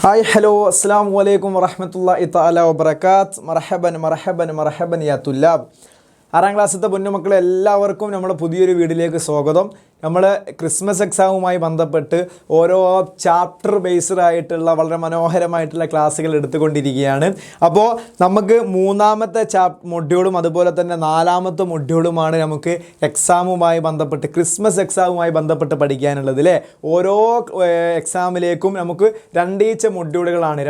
Hi hello അസ്സലാമു അലൈക്കും വറഹ്മത്തുള്ളാഹി തആല വബറകാത്ത്. മർഹബൻ മർഹബൻ മർഹബൻ യാ തുല്ലാബ്. 6ാം ക്ലാസ്സിലത്തെ പൊന്നുമക്കളെ എല്ലാവർക്കും നമ്മുടെ പുതിയൊരു വീഡിയോയിലേക്ക് സ്വാഗതം. നമ്മൾ ക്രിസ്മസ് എക്സാമുമായി ബന്ധപ്പെട്ട് ഓരോ ചാപ്റ്റർ ബേസ്ഡ് ആയിട്ടുള്ള വളരെ മനോഹരമായിട്ടുള്ള ക്ലാസ്സുകൾ എടുത്തുകൊണ്ടിരിക്കുകയാണ്. അപ്പോൾ നമുക്ക് 3ാമത്തെ മൊഡ്യൂളും അതുപോലെ തന്നെ 4ാമത്തെ മൊഡ്യൂളുമാണ് നമുക്ക് എക്സാമുമായി ബന്ധപ്പെട്ട് ക്രിസ്മസ് എക്സാമുമായി ബന്ധപ്പെട്ട് പഠിക്കാനുള്ളത് അല്ലേ. ഓരോ എക്സാമിലേക്കും നമുക്ക് 2 മൊഡ്യൂളുകളാണ്.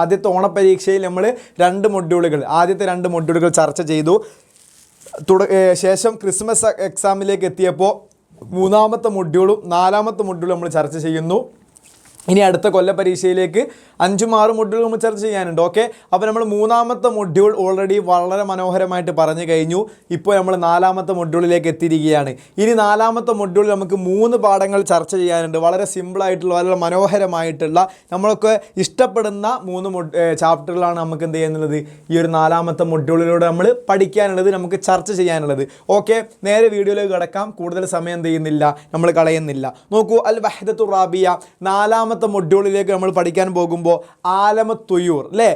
ആദ്യത്തെ ഓണപ്പരീക്ഷയിൽ നമ്മൾ ആദ്യത്തെ 2 മൊഡ്യൂളുകൾ ചർച്ച ചെയ്തു. ശേഷം ക്രിസ്മസ് എക്സാമിലേക്ക് എത്തിയപ്പോൾ 3ാമത്തെ മൊഡ്യൂളും 4ാമത്തെ മൊഡ്യൂളും നമ്മൾ ചർച്ച ചെയ്യുന്നു. ഇനി അടുത്ത കൊല്ല പരീക്ഷയിലേക്ക് 5-6 മൊഡ്യൂൾ നമ്മൾ ചർച്ച ചെയ്യാനുണ്ട്. ഓക്കെ, അപ്പോൾ നമ്മൾ 3ാമത്തെ മൊഡ്യൂൾ ഓൾറെഡി വളരെ മനോഹരമായിട്ട് പറഞ്ഞു കഴിഞ്ഞു. ഇപ്പോൾ നമ്മൾ 4ാമത്തെ മൊഡ്യൂളിലേക്ക് എത്തിയിരിക്കുകയാണ്. ഇനി 4ാമത്തെ മൊഡ്യൂളിൽ നമുക്ക് 3 പാഠങ്ങൾ ചർച്ച ചെയ്യാനുണ്ട്. വളരെ സിമ്പിളായിട്ടുള്ള വളരെ മനോഹരമായിട്ടുള്ള നമ്മളൊക്കെ ഇഷ്ടപ്പെടുന്ന 3 ചാപ്റ്ററുകളാണ് നമുക്ക് എന്ത് ചെയ്യാനുള്ളത് ഈ ഒരു 4ാമത്തെ മൊഡ്യൂളിലൂടെ നമ്മൾ പഠിക്കാനുള്ളത്, നമുക്ക് ചർച്ച ചെയ്യാനുള്ളത്. ഓക്കെ, നേരെ വീഡിയോയിലേക്ക് കിടക്കാം. കൂടുതൽ സമയം എന്ത് ചെയ്യുന്നില്ല, നമ്മൾ കളയുന്നില്ല. നോക്കൂ, അൽ വഹ്ദത്തു റാബിയ 4ാമത്തെ മൊഡ്യൂളിലേക്ക് നമ്മൾ പഠിക്കാൻ പോകുമ്പോൾ ആലമത്തുയൂർ അല്ലേ,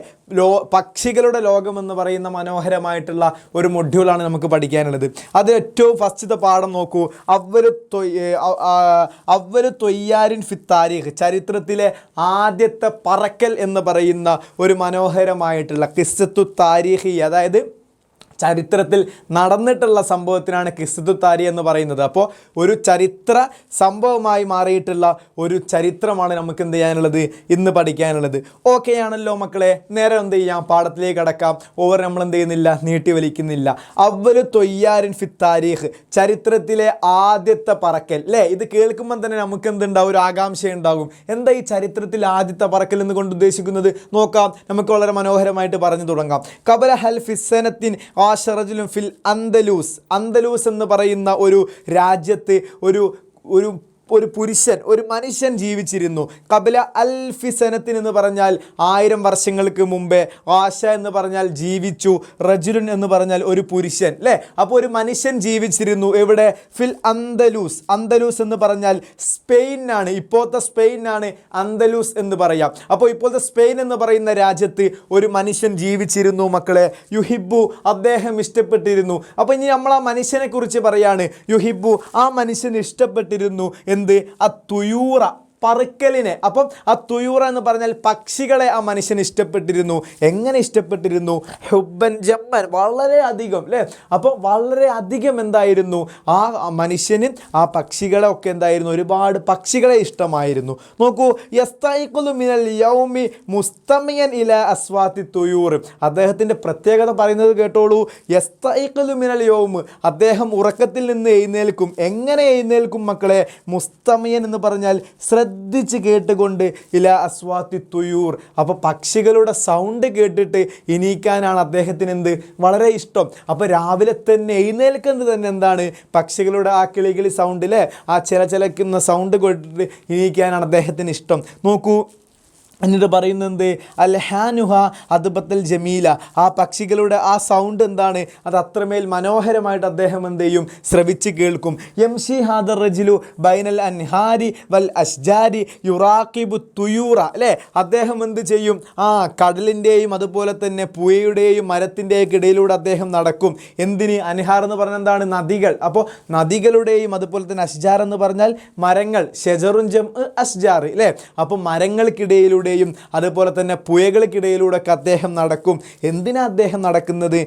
പക്ഷികളുടെ ലോകം എന്ന് പറയുന്ന മനോഹരമായിട്ടുള്ള ഒരു മൊഡ്യൂളാണ് നമുക്ക് പഠിക്കാനുള്ളത്. അത് ഏറ്റവും ഫസ്റ്റത്തെ പാഠം നോക്കൂ, അവ്വലു തൊയ്യാരിൻ ഫി താരീഖ്, ചരിത്രത്തിലെ ആദ്യത്തെ പറക്കൽ എന്ന് പറയുന്ന ഒരു മനോഹരമായിട്ടുള്ള ഖിസ്സത്തു താരീഖി, അതായത് ചരിത്രത്തിൽ നടന്നിട്ടുള്ള സംഭവത്തിനാണ് ഖിസ്സത്തു താരി എന്ന് പറയുന്നത്. അപ്പോൾ ഒരു ചരിത്ര സംഭവമായി മാറിയിട്ടുള്ള ഒരു ചരിത്രമാണ് നമുക്ക് എന്ത് ചെയ്യാനുള്ളത്, ഇന്ന് പഠിക്കാനുള്ളത്. ഓക്കെ ആണല്ലോ മക്കളെ, നേരെ എന്ത് ചെയ്യാം, പാഠത്തിലേക്ക് കടക്കാം. നമ്മൾ എന്ത് ചെയ്യുന്നില്ല, നീട്ടി വലിക്കുന്നില്ല. അവ്വലു തൊയ്യാരിൻ ഫി താരീഖ്, ചരിത്രത്തിലെ ആദ്യത്തെ പറക്കൽ അല്ലേ. ഇത് കേൾക്കുമ്പോൾ തന്നെ നമുക്ക് എന്തുണ്ടാവും, ഒരു ആകാംക്ഷ ഉണ്ടാകും. എന്താ ഈ ചരിത്രത്തിൽ ആദ്യത്തെ പറക്കൽ എന്ന് കൊണ്ട് ഉദ്ദേശിക്കുന്നത് നോക്കാം. നമുക്ക് വളരെ മനോഹരമായിട്ട് പറഞ്ഞു തുടങ്ങാം. ഖബല ഹൽ ഫിസ്സനത്തിൻ ആശറജുലും ഫിൽ അന്തലൂസ് എന്ന് പറയുന്ന ഒരു രാജ്യത്ത് ഒരു പുരുഷൻ, ഒരു മനുഷ്യൻ ജീവിച്ചിരുന്നു. കബല അൽഫിസനത്തിൻ എന്ന് പറഞ്ഞാൽ 1000 വർഷങ്ങൾക്ക് മുമ്പേ, ആശ എന്ന് പറഞ്ഞാൽ ജീവിച്ചു, റജുലുൻ എന്ന് പറഞ്ഞാൽ ഒരു പുരുഷൻ അല്ലേ. അപ്പോൾ ഒരു മനുഷ്യൻ ജീവിച്ചിരുന്നു എവിടെ, ഫിൽ അന്തലൂസ് എന്ന് പറഞ്ഞാൽ സ്പെയിനാണ്, ഇപ്പോഴത്തെ സ്പെയിനാണ് അന്തലൂസ് എന്ന് പറയാം. അപ്പോൾ ഇപ്പോഴത്തെ സ്പെയിൻ എന്ന് പറയുന്ന രാജ്യത്ത് ഒരു മനുഷ്യൻ ജീവിച്ചിരുന്നു മക്കളെ. യുഹിബു, അദ്ദേഹം ഇഷ്ടപ്പെട്ടിരുന്നു. അപ്പോൾ ഇനി നമ്മൾ ആ മനുഷ്യനെ കുറിച്ച് പറയാണ്. യുഹിബു, ആ മനുഷ്യൻ ഇഷ്ടപ്പെട്ടിരുന്നു തുയൂറ, പറക്കലിനെ. അപ്പം ആ തുയൂറ എന്ന് പറഞ്ഞാൽ പക്ഷികളെ ആ മനുഷ്യൻ ഇഷ്ടപ്പെട്ടിരുന്നു. എങ്ങനെ ഇഷ്ടപ്പെട്ടിരുന്നു, ഹുബ്ബൻ ജമ്മൻ, വളരെ അധികം അല്ലേ. അപ്പോൾ വളരെ അധികം എന്തായിരുന്നു, ആ മനുഷ്യന് ആ പക്ഷികളെ ഒക്കെ എന്തായിരുന്നു, ഒരുപാട് പക്ഷികളെ ഇഷ്ടമായിരുന്നു. നോക്കൂ, യസ്തൈഖുലു മിനൽ യൗമി മുസ്തമിയൻ ഇലാ അസ്വാതി തുയൂർ, അദ്ദേഹത്തിൻ്റെ പ്രത്യേകത പറയുന്നത് കേട്ടോളൂ. യസ്തൈഖുലു മിനൽ യൗമ്, അദ്ദേഹം ഉറക്കത്തിൽ നിന്ന് എഴുന്നേൽക്കും. എങ്ങനെ എഴുന്നേൽക്കും മക്കളെ, മുസ്തമിയൻ എന്ന് പറഞ്ഞാൽ ശ്രദ്ധിച്ച് കേട്ടുകൊണ്ട് ഇലാ അസ്വാതി തുയൂർ, അപ്പോൾ പക്ഷികളുടെ സൗണ്ട് കേട്ടിട്ട് എണീക്കാനാണ് അദ്ദേഹത്തിന് വളരെ ഇഷ്ടം. അപ്പോൾ രാവിലെ തന്നെ എഴുന്നേൽക്കുന്നത് തന്നെ എന്താണ്, പക്ഷികളുടെ ആ കിളികിളി സൗണ്ട് അല്ലേ, ആ ചിലക്കുന്ന സൗണ്ട് കേട്ടിട്ട് എണീക്കാനാണ് അദ്ദേഹത്തിന് ഇഷ്ടം. നോക്കൂ, എന്നിട്ട് പറയുന്നത് അൽഹാനുഹ അദ്ബത്തൽ ജമീല, ആ പക്ഷികളുടെ ആ സൗണ്ട് എന്താണ്, അത് അത്രമേൽ മനോഹരമായിട്ട് അദ്ദേഹം എന്ത് ചെയ്യും, ശ്രവിച്ച് കേൾക്കും. യംഷി ഹാദർ റജുലു ബൈനൽ അൻഹാരി വൽ അഷ്ജാരി യുറാഖിബു തുയൂറ അല്ലേ, അദ്ദേഹം എന്ത് ചെയ്യും, കടലിൻ്റെയും അതുപോലെ തന്നെ പുഴയുടെയും മരത്തിൻ്റെയൊക്കെ ഇടയിലൂടെ അദ്ദേഹം നടക്കും. എന്തിന്, അൻഹാർ എന്ന് പറഞ്ഞാൽ എന്താണ്, നദികൾ. അപ്പോൾ നദികളുടെയും അതുപോലെ തന്നെ അഷ്ജാർ എന്ന് പറഞ്ഞാൽ മരങ്ങൾ, ഷെജറുൻ ജം അഷ്ജാർ അല്ലേ. അപ്പോൾ മരങ്ങൾക്കിടയിലൂടെ അതുപോലെ തന്നെ പുഴകൾക്കിടയിലൂടെ അദ്ദേഹം നടക്കും. എന്തിനാ അദ്ദേഹം നടക്കുന്നത്,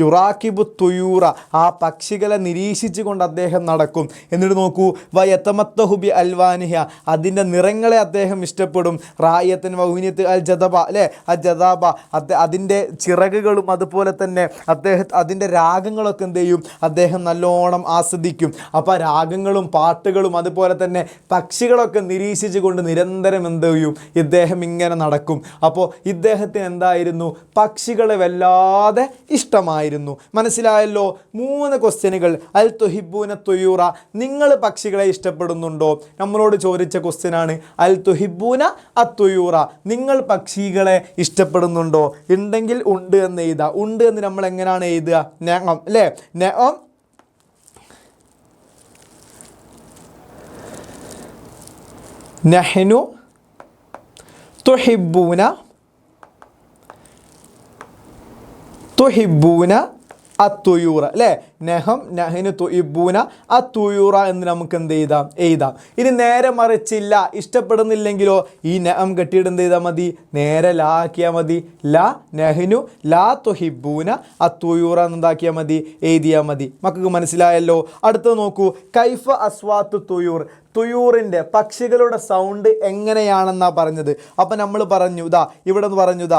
യുറാഖിബു തുയൂറ, ആ പക്ഷികളെ നിരീക്ഷിച്ചു കൊണ്ട് അദ്ദേഹം നടക്കും. എന്നിട്ട് നോക്കൂ, വയതമത്തഹുബി അൽവാനിഹ, അതിൻ്റെ നിറങ്ങളെ അദ്ദേഹം ഇഷ്ടപ്പെടും. റായത്തൻ വൗനിയത്ത് അൽ ജദബ അല്ലേ, അൽ ജദാബ, അതിൻ്റെ ചിറകുകളും അതുപോലെ തന്നെ അതിൻ്റെ രാഗങ്ങളൊക്കെ എന്ത് ചെയ്യും, അദ്ദേഹം നല്ലോണം ആസ്വദിക്കും. അപ്പോൾ രാഗങ്ങളും പാട്ടുകളും അതുപോലെ തന്നെ പക്ഷികളൊക്കെ നിരീക്ഷിച്ചു കൊണ്ട് നിരന്തരം എന്ത് ചെയ്യും, ഇദ്ദേഹം ഇങ്ങനെ നടക്കും. അപ്പോൾ ഇദ്ദേഹത്തിന് എന്തായിരുന്നു, പക്ഷികളെ വല്ലാതെ ഇഷ്ടമായിരുന്നു. മനസ്സിലായല്ലോ. 3 ക്വസ്റ്റ്യനുകൾ. അൽ തുഹിബൂന തുയൂറ, നിങ്ങൾ പക്ഷികളെ ഇഷ്ടപ്പെടുന്നുണ്ടോ, നമ്മളോട് ചോദിച്ച ക്വസ്റ്റ്യനാണ്. അൽ തുഹിബൂന അത്തുയൂറ, നിങ്ങൾ പക്ഷികളെ ഇഷ്ടപ്പെടുന്നുണ്ടോ, ഉണ്ടെങ്കിൽ ഉണ്ട് എന്ന് എഴുതുക. ഉണ്ട് എന്ന് നമ്മൾ എങ്ങനെയാണ് എഴുതുക, നഅം അല്ലേ, നഅം നഹ്നു തുഹിബ്ബൂന അത്തുയൂറ അല്ലേ. നഹം നഹ്നു തുഹിബ്ബൂന അത്തുയൂറ എന്ന് നമുക്ക് എന്ത് എഴുതാം. ഇനി നേരെ മറിച്ചില്ല, ഇഷ്ടപ്പെടുന്നില്ലെങ്കിലോ ഈ നഹം കെട്ടിയിട്ട് എന്ത് ചെയ്താൽ മതി, നേരെ ലാ ആക്കിയാൽ മതി. ലാ നഹ്നു ലാ തുഹിബ്ബൂന അത്തുയൂറ എന്താക്കിയാൽ മതി, എഴുതിയാൽ മതി. മക്കൾക്ക് മനസ്സിലായല്ലോ. അടുത്ത് നോക്കൂ, കൈഫ അസ്വാത്തു തുയൂർ, തുയൂറിൻ്റെ പക്ഷികളുടെ സൗണ്ട് എങ്ങനെയാണെന്നാണ് പറഞ്ഞത്. അപ്പം നമ്മൾ പറഞ്ഞു ഇവിടെ നിന്ന് പറഞ്ഞു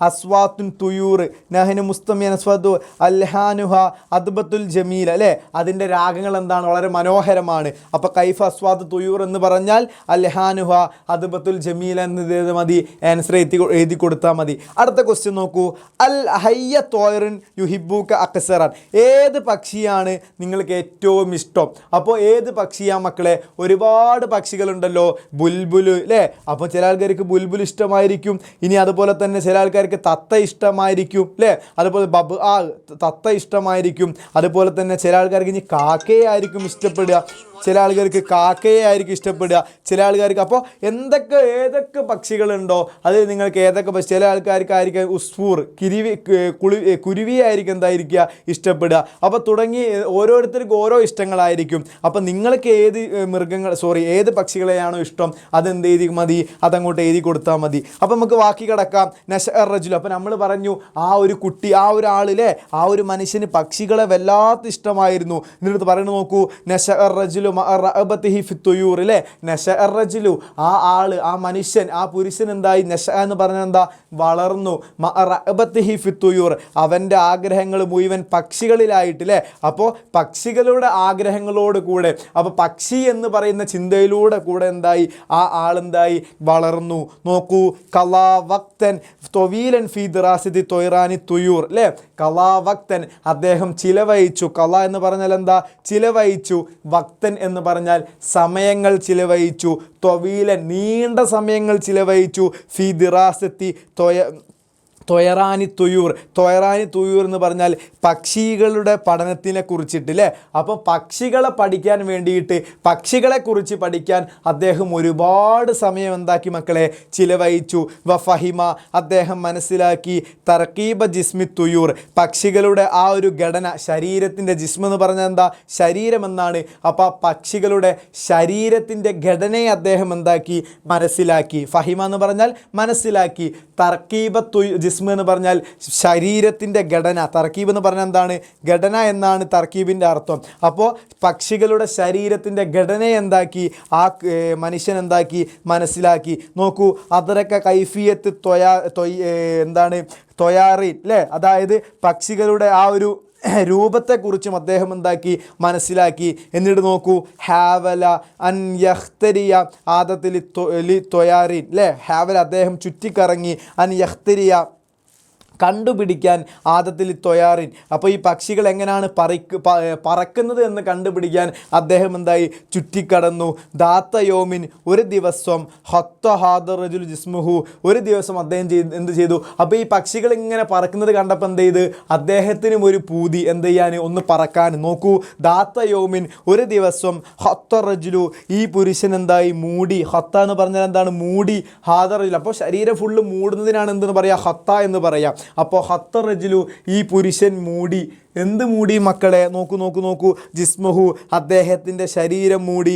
അസ്വാത്തുൻ തുയൂർ നഹ്നു മുസ്തമിയൻ അസ്വാദു അൽഹാനുഹ അദ്ബത്തുൽ ജമീൽ അല്ലേ. അതിൻ്റെ രാഗങ്ങൾ എന്താണ്, വളരെ മനോഹരമാണ്. അപ്പോൾ കൈഫ അസ്വാത്ത് തുയൂർ എന്ന് പറഞ്ഞാൽ അൽഹാനുഹ അദ്ബത്തുൽ ജമീൽ എന്ന് മതി, ആൻസർ എഴുതി കൊടുത്താൽ മതി. അടുത്ത ക്വസ്റ്റ്യൻ നോക്കൂ, അൽ ഹയ്യ തോയറിൻ യുഹിബൂക്ക അക്സറാൻ, ഏത് പക്ഷിയാണ് നിങ്ങൾക്ക് ഏറ്റവും ഇഷ്ടം? അപ്പോൾ ഏത് പക്ഷിയാണ് മക്കളെ? ഒരുപാട് പക്ഷികളുണ്ടല്ലോ, ബുൽബുൽ അല്ലേ. അപ്പോൾ ചില ആൾക്കാർക്ക് ബുൽബുൽ ഇഷ്ടമായിരിക്കും. ഇനി അതുപോലെ തന്നെ ചില ആൾക്കാർക്ക് തത്ത ഇഷ്ടമായിരിക്കും അല്ലേ. അതുപോലെ തത്ത ഇഷ്ടമായിരിക്കും. അതുപോലെ തന്നെ ചില ആൾക്കാർക്ക് ഇനി കാക്കയെ ആയിരിക്കും ഇഷ്ടപ്പെടുക, ചില ആൾക്കാർക്ക് കാക്കയെ ആയിരിക്കും ഇഷ്ടപ്പെടുക, ചില ആൾക്കാർക്ക്. അപ്പോൾ ഏതൊക്കെ പക്ഷികളുണ്ടോ അത് നിങ്ങൾക്ക് ഏതൊക്കെ ചില ആൾക്കാർക്കായിരിക്കും ഉസ്ഫൂർ കുരുവിയായിരിക്കും എന്തായിരിക്കുക ഇഷ്ടപ്പെടുക. അപ്പോൾ തുടങ്ങി ഓരോരുത്തർക്കും ഓരോ ഇഷ്ടങ്ങളായിരിക്കും. അപ്പോൾ നിങ്ങൾക്ക് ഏത് പക്ഷികളെയാണോ ഇഷ്ടം അതെന്ത് എഴുതി മതി, അതങ്ങോട്ട് എഴുതി കൊടുത്താൽ മതി. അപ്പോൾ നമുക്ക് ബാക്കി കിടക്കാം. നശറജുൽ, അപ്പോൾ നമ്മൾ പറഞ്ഞു ആ ഒരു കുട്ടി, ആ ഒരാളിലെ ആ ഒരു മനുഷ്യന് പക്ഷികളെ വല്ലാത്ത ഇഷ്ടമായിരുന്നു. എന്നിട്ട് പറയുന്നത് നോക്കൂ, നശറജുൽ ല്ലേ. നശറജുലു ആ ആള്, ആ മനുഷ്യൻ, ആ പുരുഷൻ എന്തായി, നശ എന്ന് പറഞ്ഞാൽ എന്താ, വളർന്നു. ഫിത്തുയൂർ അവൻ്റെ ആഗ്രഹങ്ങൾ മുഴുവൻ പക്ഷികളിലായിട്ടില്ലേ. അപ്പോൾ പക്ഷികളുടെ ആഗ്രഹങ്ങളോട് കൂടെ, അപ്പോൾ പക്ഷി എന്ന് പറയുന്ന ചിന്തയിലൂടെ കൂടെ എന്തായി, ആ ആളെന്തായി, വളർന്നു. നോക്കൂ, കലാ വക്തൻ തൊവീലൻ ഫി ദിറാസിതി തൊയ്റാനി തുയൂർ അല്ലേ. കലാ വക്തൻ അദ്ദേഹം ചിലവഴിച്ചു. കല എന്ന് പറഞ്ഞാൽ എന്താ, ചിലവഴിച്ചു. വക്തൻ എന്ന് പറഞ്ഞാൽ സമയങ്ങൾ ചിലവഴിച്ചു. തൊവീലൻ നീണ്ട സമയങ്ങൾ ചിലവഴിച്ചു. ഫി ദിറാസത്തി തൊയറാനി തുയൂർ എന്ന് പറഞ്ഞാൽ പക്ഷികളുടെ പഠനത്തിനെ കുറിച്ചിട്ട് അല്ലേ. അപ്പോൾ പക്ഷികളെ പഠിക്കാൻ വേണ്ടിയിട്ട്, പക്ഷികളെക്കുറിച്ച് പഠിക്കാൻ അദ്ദേഹം ഒരുപാട് സമയം എന്താക്കി മക്കളെ, ചിലവഴിച്ചു. വഫഹിമ അദ്ദേഹം മനസ്സിലാക്കി. തർക്കീബ ജിസ്മി തുയൂർ പക്ഷികളുടെ ആ ഒരു ഘടന, ശരീരത്തിൻ്റെ ജിസ്മ എന്ന് പറഞ്ഞാൽ എന്താ, ശരീരമെന്നാണ്. അപ്പോൾ പക്ഷികളുടെ ശരീരത്തിൻ്റെ ഘടനയെ അദ്ദേഹം എന്താക്കി, മനസ്സിലാക്കി. ഫഹിമ എന്ന് പറഞ്ഞാൽ മനസ്സിലാക്കി. തർക്കീബ ജിസ്മ എന്ന് പറഞ്ഞാൽ ശരീരത്തിൻ്റെ ഘടന. തർക്കീബ് എന്ന് പറഞ്ഞാൽ എന്താണ്, ഘടന എന്നാണ് തർക്കീബിൻ്റെ അർത്ഥം. അപ്പോൾ പക്ഷികളുടെ ശരീരത്തിൻ്റെ ഘടനയെ എന്താക്കി, ആ മനുഷ്യൻ എന്താക്കി, മനസ്സിലാക്കി. നോക്കൂ, അതരക്ക കൈഫിയത്ത് എന്താണ് തൊയാറീൻ അല്ലേ. അതായത് പക്ഷികളുടെ ആ ഒരു രൂപത്തെക്കുറിച്ചും അദ്ദേഹം എന്താക്കി, മനസ്സിലാക്കി. എന്നിട്ട് നോക്കൂ, ഹാവല അൻ യഖ്തരിയ ആദത്തിൽ തൊയാറീൻ അല്ലേ. ഹാവല അദ്ദേഹം ചുറ്റിക്കറങ്ങി. അൻ യഖ്തരിയ കണ്ടുപിടിക്കാൻ ആദത്തിൽ തൊയാറിൻ. അപ്പോൾ ഈ പക്ഷികൾ എങ്ങനെയാണ് പറക്കുന്നത് എന്ന് കണ്ടുപിടിക്കാൻ അദ്ദേഹം എന്തായി, ചുറ്റിക്കടന്നു. ദാത്തയോമിൻ ഒരു ദിവസം ഹത്തഹാദറജുൽ ജിസ്മുഹു ഒരു ദിവസം അദ്ദേഹം എന്ത് ചെയ്തു. അപ്പോൾ ഈ പക്ഷികൾ ഇങ്ങനെ പറക്കുന്നത് കണ്ടപ്പോൾ എന്ത് ചെയ്ത്, അദ്ദേഹത്തിനും ഒരു പൂതി എന്ത് ചെയ്യാൻ, ഒന്ന് പറക്കാൻ. നോക്കൂ, ദാത്തയോമിൻ ഒരു ദിവസം ഹത്തറജുലു ഈ പുരുഷൻ എന്തായി, മൂടി. ഹത്ത എന്ന് പറഞ്ഞാൽ എന്താണ്, മൂടി. ഹാദറജുൽ അപ്പോൾ ശരീരം ഫുള്ള് മൂടുന്നതിനാണ് എന്തെന്ന് പറയുക, ഹത്ത എന്ന് പറയാം. അപ്പോൾ ഹത്തറജുലു ഈ പുരുഷൻ മൂടി. എന്ത് മൂടി മക്കളെ? നോക്കൂ ജിസ്മഹു അദ്ദേഹത്തിൻ്റെ ശരീരം മൂടി.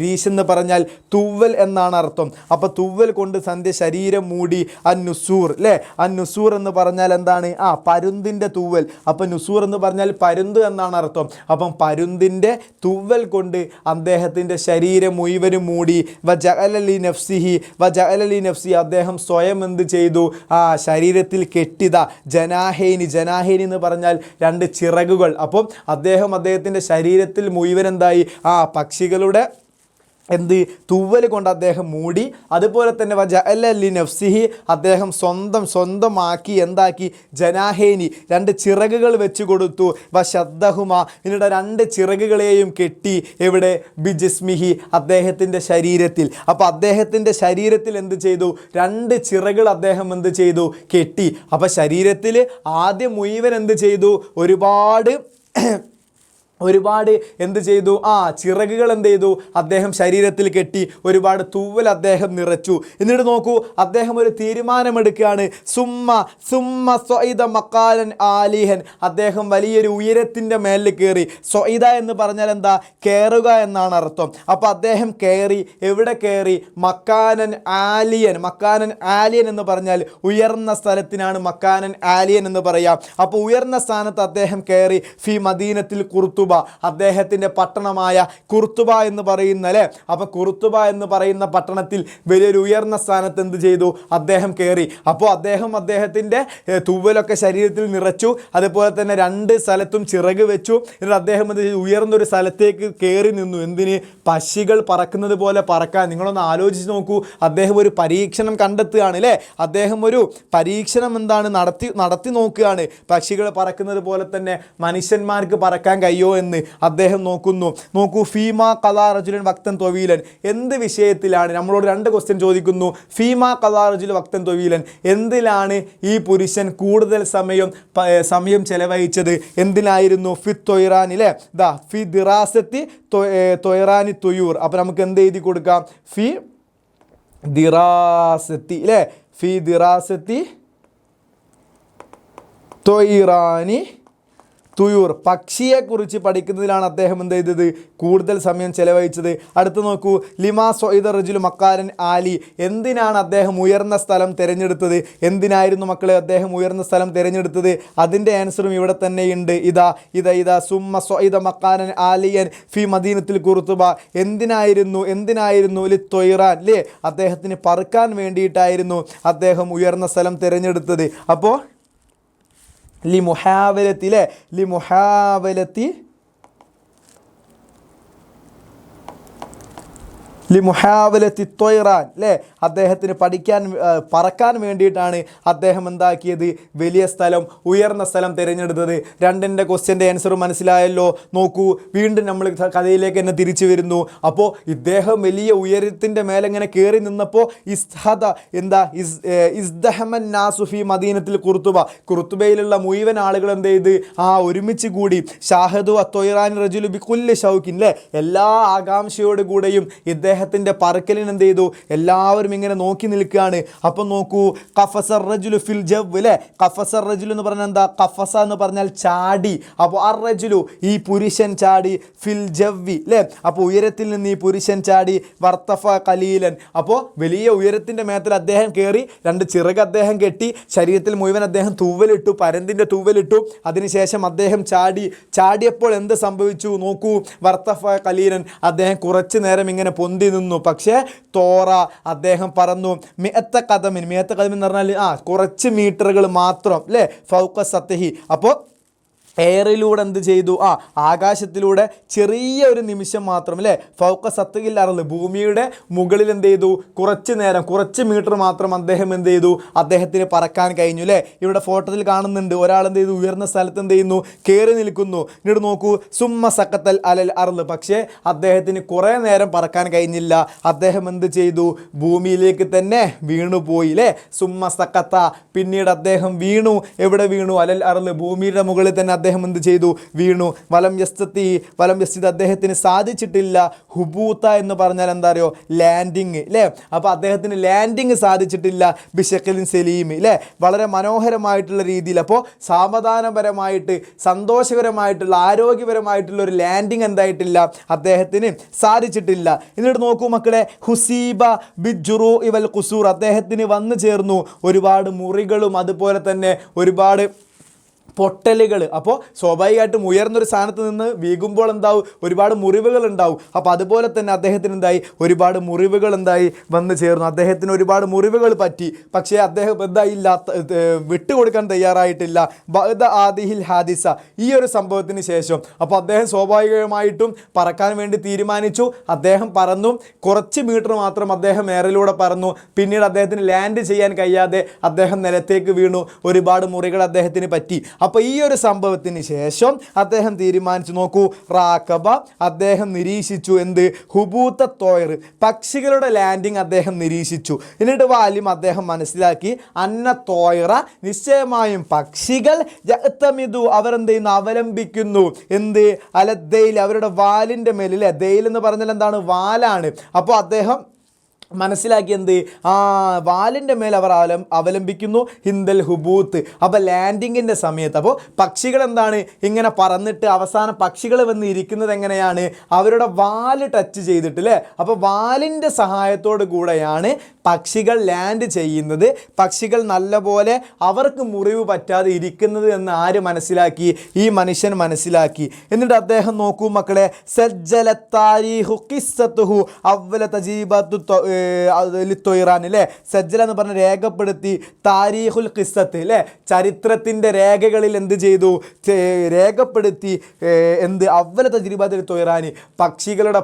രീഷ് എന്ന് പറഞ്ഞാൽ തുവൽ എന്നാണ് അർത്ഥം. അപ്പോൾ തുവൽ കൊണ്ട് തൻ്റെ ശരീരം മൂടി. അന്നുസൂർ അല്ലേ. അന്നുസൂർ എന്ന് പറഞ്ഞാൽ എന്താണ്, പരുന്തിൻ്റെ തൂവൽ. അപ്പോൾ നുസൂർ എന്ന് പറഞ്ഞാൽ പരുന്ത് എന്നാണ് അർത്ഥം. അപ്പം പരുന്തിൻ്റെ തൂവൽ കൊണ്ട് അദ്ദേഹത്തിൻ്റെ ശരീരം മുഴുവനും മൂടി. വജഅലലി നഫ്സി അദ്ദേഹം സ്വയം എന്ത് ചെയ്തു, ശരീരത്തിൽ കെട്ടിത. ജനാഹേനി എന്ന് പറഞ്ഞാൽ രണ്ട് ചിറകുകൾ. അപ്പം അദ്ദേഹത്തിൻ്റെ ശരീരത്തിൽ മുഴുവൻ എന്തായി, പക്ഷികളുടെ തൂവൽ കൊണ്ട് അദ്ദേഹം മൂടി. അതുപോലെ തന്നെ വജഅലലി നഫ്സിഹി അദ്ദേഹം സ്വന്തമാക്കി എന്താക്കി, ജനാഹേനി രണ്ട് ചിറകുകൾ വെച്ച് കൊടുത്തു. വശദ്ദഹുമ എന്നിട്ട് രണ്ട് ചിറകുകളെയും കെട്ടി. എവിടെ? ബിജിസ്മിഹി അദ്ദേഹത്തിൻ്റെ ശരീരത്തിൽ. അപ്പോൾ അദ്ദേഹത്തിൻ്റെ ശരീരത്തിൽ എന്ത് ചെയ്തു, രണ്ട് ചിറകുകൾ അദ്ദേഹം എന്ത് ചെയ്തു, കെട്ടി. അപ്പോൾ ശരീരത്തിൽ ആദ്യം മുഴുവൻ എന്ത് ചെയ്തു, ഒരുപാട് ഒരുപാട് എന്ത് ചെയ്തു, ചിറകുകൾ എന്ത് ചെയ്തു, അദ്ദേഹം ശരീരത്തിൽ കെട്ടി, ഒരുപാട് തൂവൽ അദ്ദേഹം നിറച്ചു. എന്നിട്ട് നോക്കൂ, അദ്ദേഹം ഒരു തീരുമാനമെടുക്കുകയാണ്. സുമ്മ സ്വഇദ മക്കാലൻ ആലിഹൻ, അദ്ദേഹം വലിയൊരു ഉയരത്തിൻ്റെ മേലിൽ കയറി. സ്വഇദ എന്ന് പറഞ്ഞാൽ എന്താ, കയറുക എന്നാണ് അർത്ഥം. അപ്പോൾ അദ്ദേഹം കയറി. എവിടെ കയറി? മക്കാനൻ ആലിയൻ. മക്കാനൻ ആലിയൻ എന്ന് പറഞ്ഞാൽ ഉയർന്ന സ്ഥലത്തിനാണ് മക്കാനൻ ആലിയൻ എന്ന് പറയാം. അപ്പോൾ ഉയർന്ന സ്ഥാനത്ത് അദ്ദേഹം കയറി. ഫി മദീനത്തിൽ കുർത്തുബ, അദ്ദേഹത്തിൻ്റെ പട്ടണമായ കുർത്തുബ എന്ന് പറയുന്ന അല്ലേ. അപ്പോൾ കുർത്തുബ എന്ന് പറയുന്ന പട്ടണത്തിൽ വലിയൊരു ഉയർന്ന സ്ഥാനത്ത് എന്ത് ചെയ്തു, അദ്ദേഹം കയറി. അപ്പോൾ അദ്ദേഹത്തിൻ്റെ തൂവലൊക്കെ ശരീരത്തിൽ നിറച്ചു. അതുപോലെ തന്നെ 2 സ്ഥലത്തും ചിറക് വെച്ചു. എന്നിട്ട് അദ്ദേഹം എന്ത് ചെയ്തു, ഉയർന്നൊരു സ്ഥലത്തേക്ക് കയറി നിന്നു. എന്തിന്? പക്ഷികൾ പറക്കുന്നത് പോലെ പറക്കാൻ. നിങ്ങളൊന്ന് ആലോചിച്ച് നോക്കൂ, അദ്ദേഹം ഒരു പരീക്ഷണം കണ്ടെത്തുകയാണ് അല്ലേ. അദ്ദേഹം ഒരു പരീക്ഷണം എന്താണ് നടത്തി നോക്കുകയാണ്. പക്ഷികൾ പറക്കുന്നത് പോലെ തന്നെ മനുഷ്യന്മാർക്ക് പറക്കാൻ കഴിയോ എന്ന് അദ്ദേഹം നോക്കൂ. ഫീമാ ഖദാ റജുലൻ വക്തൻ ത്വവീലൻ, എന്ത് വിഷയത്തിലാണ്? നമ്മളോട് 2 ക്വസ്റ്റ്യൻ ചോദിക്കുന്നു. ഫീമാ ഖദാ റജുലൻ വക്തൻ ത്വവീലൻ, എന്തിലാണ് ഈ പുരുഷൻ കൂടുതൽ സമയം ചെലവഴിച്ചത്? എന്തിനായിരുന്നു? ഫി ത്വയ്റാനിലെ ഫി ദിറാസത്തി ത്വയ്റാനി തുയൂർ. അപ്പോൾ നമുക്ക് എന്ത് എഴുതി കൊടുക്കാം? ഫി ദിറാസത്തി അല്ലേ, ഫി ദിറാസത്തി ത്വയ്റാനി തുയൂർ, പക്ഷിയെക്കുറിച്ച് പഠിക്കുന്നതിലാണ് അദ്ദേഹം എന്ത് ചെയ്തത്, കൂടുതൽ സമയം ചെലവഴിച്ചത്. അടുത്ത് നോക്കൂ, ലിമാ സ്വഇദ റജുലു മക്കാരൻ ആലി, എന്തിനാണ് അദ്ദേഹം ഉയർന്ന സ്ഥലം തിരഞ്ഞെടുത്തത്? എന്തിനായിരുന്നു മക്കളെ അദ്ദേഹം ഉയർന്ന സ്ഥലം തിരഞ്ഞെടുത്തത്? അതിൻ്റെ ആൻസറും ഇവിടെ തന്നെയുണ്ട്. ഇതാ സുമ്മ സ്വഇദ മക്കാരൻ ആലിയൻ ഫി മദീനത്തിൽ കുർത്തുബ, എന്തിനായിരുന്നു ലി ത്വയ്റാൻ അല്ലേ, അദ്ദേഹത്തിന് പറക്കാൻ വേണ്ടിയിട്ടായിരുന്നു അദ്ദേഹം ഉയർന്ന സ്ഥലം തിരഞ്ഞെടുത്തത്. അപ്പോൾ ലിമുഹാവലത്തി ത്വയ്റാൻ അല്ലേ, അദ്ദേഹത്തിന് പറക്കാൻ വേണ്ടിയിട്ടാണ് അദ്ദേഹം എന്താക്കിയത്, വലിയ സ്ഥലം, ഉയർന്ന സ്ഥലം തിരഞ്ഞെടുത്തത്. 2ൻ്റെ ക്വസ്റ്റ്യൻ്റെ ആൻസർ മനസ്സിലായല്ലോ. നോക്കൂ, വീണ്ടും നമ്മൾ കഥയിലേക്ക് തന്നെ തിരിച്ചു വരുന്നു. അപ്പോൾ ഇദ്ദേഹം വലിയ ഉയരത്തിൻ്റെ മേലെങ്ങനെ കയറി നിന്നപ്പോൾ ഇസ്ദഹമൻ നാസു ഫി മദീനത്തിൽ കുർത്തുബ, കുർത്തുബയിലുള്ള മുഴുവൻ ആളുകൾ എന്ത് ചെയ്ത്, ഒരുമിച്ച് കൂടി. ഷാഹദു അത്തൊയ്റാൻ റജുലു ബികുല്ലി ഷൗക്കിൻ അല്ലേ, എല്ലാ ആകാംക്ഷയോടുകൂടെയും ഇദ്ദേഹത്തിൻ്റെ പറക്കലിന് എന്ത് ചെയ്തു, എല്ലാവരും ഇങ്ങനെ നോക്കി നിൽക്കുകയാണ്. അപ്പം നോക്കൂ, ഖഫസർ റജുലു ഫിൽ ജവ് അല്ലേ, ഖഫസർ റജുലു എന്ന് പറഞ്ഞാൽ എന്താ, ഖഫസ എന്ന് പറഞ്ഞാൽ ചാടി. അപ്പോൾ അർ റജുലു, ഈ പുരുഷൻ ചാടി, ഫിൽ ജവ്വി അല്ലേ, അപ്പോൾ ഉയരത്തിൽ നിന്ന് ഈ പുരുഷൻ ചാടി. വർത്തഫ ഖലീലൻ, അപ്പോൾ വലിയ ഉയരത്തിൻ്റെ മേത്തിൽ അദ്ദേഹം കയറി. 2 ചിറക് അദ്ദേഹം കെട്ടി, ശരീരത്തിൽ മുഴുവൻ അദ്ദേഹം തൂവലിട്ടു, പരന്തിൻ്റെ തൂവലിട്ടു. അതിനുശേഷം അദ്ദേഹം ചാടിയപ്പോൾ എന്ത് സംഭവിച്ചു നോക്കൂ, വർത്തഫ ഖലീലൻ, അദ്ദേഹം കുറച്ച് നേരം ഇങ്ങനെ പൊന്തി നിന്നു. പക്ഷേ തോറ, അദ്ദേഹം പറന്നു. മിഅത്ത ഖദമിൻ എന്ന് പറഞ്ഞാൽ കുറച്ച് മീറ്ററുകൾ മാത്രം അല്ലേ, ഫൗഖ സത്തഹി. അപ്പോൾ എയറിലൂടെ എന്ത് ചെയ്തു, ആകാശത്തിലൂടെ ചെറിയ ഒരു നിമിഷം മാത്രം അല്ലേ, ഫൗഖ സത്തഹിൽ അർള്, ഭൂമിയുടെ മുകളിൽ എന്ത് ചെയ്തു, കുറച്ച് മീറ്റർ മാത്രം അദ്ദേഹം എന്ത് ചെയ്തു, അദ്ദേഹത്തിന് പറക്കാൻ കഴിഞ്ഞു അല്ലേ. ഇവിടെ ഫോട്ടോയിൽ കാണുന്നുണ്ട്, ഒരാൾ എന്ത് ചെയ്തു, ഉയർന്ന സ്ഥലത്ത് എന്ത് ചെയ്യുന്നു, കയറി നിൽക്കുന്നു. എന്നിട്ട് നോക്കൂ, സുമ്മ സക്കത്തൽ അലൽ അർള്, പക്ഷേ അദ്ദേഹത്തിന് കുറേ നേരം പറക്കാൻ കഴിഞ്ഞില്ല. അദ്ദേഹം എന്ത് ചെയ്തു, ഭൂമിയിലേക്ക് തന്നെ വീണുപോയി അല്ലേ. സുമ്മ സക്കത്ത, പിന്നീട് അദ്ദേഹം വീണു. എവിടെ വീണു? അലൽ അർള്, ഭൂമിയുടെ മുകളിൽ തന്നെ അദ്ദേഹം എന്ത് ചെയ്തു, വീണു. വലം യസ്തത്തി, അദ്ദേഹത്തിന് സാധിച്ചിട്ടില്ല. ഹുബൂത്ത എന്ന് പറഞ്ഞാൽ എന്താ അറിയോ, ലാൻഡിങ് അല്ലേ. അപ്പോൾ അദ്ദേഹത്തിന് ലാൻഡിങ് സാധിച്ചിട്ടില്ല. ബിശക്കലിൻ സലീം അല്ലേ, വളരെ മനോഹരമായിട്ടുള്ള രീതിയിൽ. അപ്പോൾ സാവധാനപരമായിട്ട്, സന്തോഷകരമായിട്ടുള്ള, ആരോഗ്യപരമായിട്ടുള്ള ഒരു ലാൻഡിങ് എന്തായിട്ടില്ല, അദ്ദേഹത്തിന് സാധിച്ചിട്ടില്ല. എന്നിട്ട് നോക്കൂ മക്കളെ, ഹുസീബ ബിജുറു ഇവൽ ഖുസൂർ, അദ്ദേഹത്തിന് വന്നു ചേർന്നു ഒരുപാട് മുറികളും അതുപോലെ തന്നെ ഒരുപാട് പൊട്ടലുകൾ. അപ്പോൾ സ്വാഭാവികമായിട്ടും ഉയർന്നൊരു സ്ഥാനത്ത് നിന്ന് വീകുമ്പോൾ എന്താവും, ഒരുപാട് മുറിവുകൾ ഉണ്ടാവും. അപ്പോൾ അതുപോലെ തന്നെ അദ്ദേഹത്തിന് എന്തായി, ഒരുപാട് മുറിവുകൾ എന്തായി വന്നു ചേർന്നു. അദ്ദേഹത്തിന് ഒരുപാട് മുറിവുകൾ പറ്റി. പക്ഷേ അദ്ദേഹം എന്തായില്ല, വിട്ടുകൊടുക്കാൻ തയ്യാറായിട്ടില്ല. ബഅദ ആദിഹിൽ ഹാദിസ, ഈ ഒരു സംഭവത്തിന് ശേഷം അപ്പോൾ അദ്ദേഹം സ്വാഭാവികമായിട്ടും പറക്കാൻ വേണ്ടി തീരുമാനിച്ചു. അദ്ദേഹം പറന്നു, കുറച്ച് മീറ്റർ മാത്രം അദ്ദേഹം എയറിലൂടെ പറന്നു. പിന്നീട് അദ്ദേഹത്തിന് ലാൻഡ് ചെയ്യാൻ കഴിയാതെ അദ്ദേഹം നിലത്തേക്ക് വീണു. ഒരുപാട് മുറികൾ അദ്ദേഹത്തിന് പറ്റി. അപ്പോൾ ഈ ഒരു സംഭവത്തിന് ശേഷം അദ്ദേഹം തീരുമാനിച്ചു, നോക്കൂ, റാക്കബ, അദ്ദേഹം നിരീക്ഷിച്ചു എന്ത്, ഹുബൂത്ത തോയർ, പക്ഷികളുടെ ലാൻഡിങ് അദ്ദേഹം നിരീക്ഷിച്ചു. എന്നിട്ട് വാലിം അദ്ദേഹം മനസ്സിലാക്കി, അന്ന തോയറ, നിശ്ചയമായും പക്ഷികൾ, യഅ്തമിദു, അവർ എന്ത് ചെയ്യുന്നു, അവലംബിക്കുന്നു എന്ത്, അലദ്ദൈൽ, അവരുടെ വാലിൻ്റെ മേലിൽ. ദൈൽ എന്ന് പറഞ്ഞാൽ എന്താണ്, വാലാണ്. അപ്പോൾ അദ്ദേഹം മനസ്സിലാക്കി എന്ത്, വാലിൻ്റെ മേൽ അവർ അവലംബിക്കുന്നു ഹിന്ദൽ ഹുബൂത്ത്. അപ്പോൾ ലാൻഡിങ്ങിൻ്റെ സമയത്ത് അപ്പോൾ പക്ഷികൾ എന്താണ് ഇങ്ങനെ പറന്നിട്ട് അവസാനം പക്ഷികൾ വന്ന് ഇരിക്കുന്നത് എങ്ങനെയാണ്, അവരുടെ വാല് ടച്ച് ചെയ്തിട്ട് അല്ലേ. അപ്പോൾ വാലിൻ്റെ സഹായത്തോടു കൂടെയാണ് പക്ഷികൾ ലാൻഡ് ചെയ്യുന്നത്. പക്ഷികൾ നല്ലപോലെ അവർക്ക് മുറിവ് പറ്റാതെ ഇരിക്കുന്നത് എന്ന് ആര് മനസ്സിലാക്കി, ഈ മനുഷ്യൻ മനസ്സിലാക്കി. എന്നിട്ട് അദ്ദേഹം നോക്കൂ മക്കളെ, സജ്ജല താരീഖു ഖിസ്സത്തുഹു അവ്വല തജീബത്തു തൊയ്റാൻ അല്ലേ. സജ്ജല എന്ന് പറഞ്ഞ് രേഖപ്പെടുത്തി, താരീഖുൽ ഖിസ്സത്ത് അല്ലേ, ചരിത്രത്തിൻ്റെ രേഖകളിൽ എന്ത് ചെയ്തു, രേഖപ്പെടുത്തി എന്ത്, അവ്വല തജീബത്തു തൊയ്റാൻ, പക്ഷികളുടെ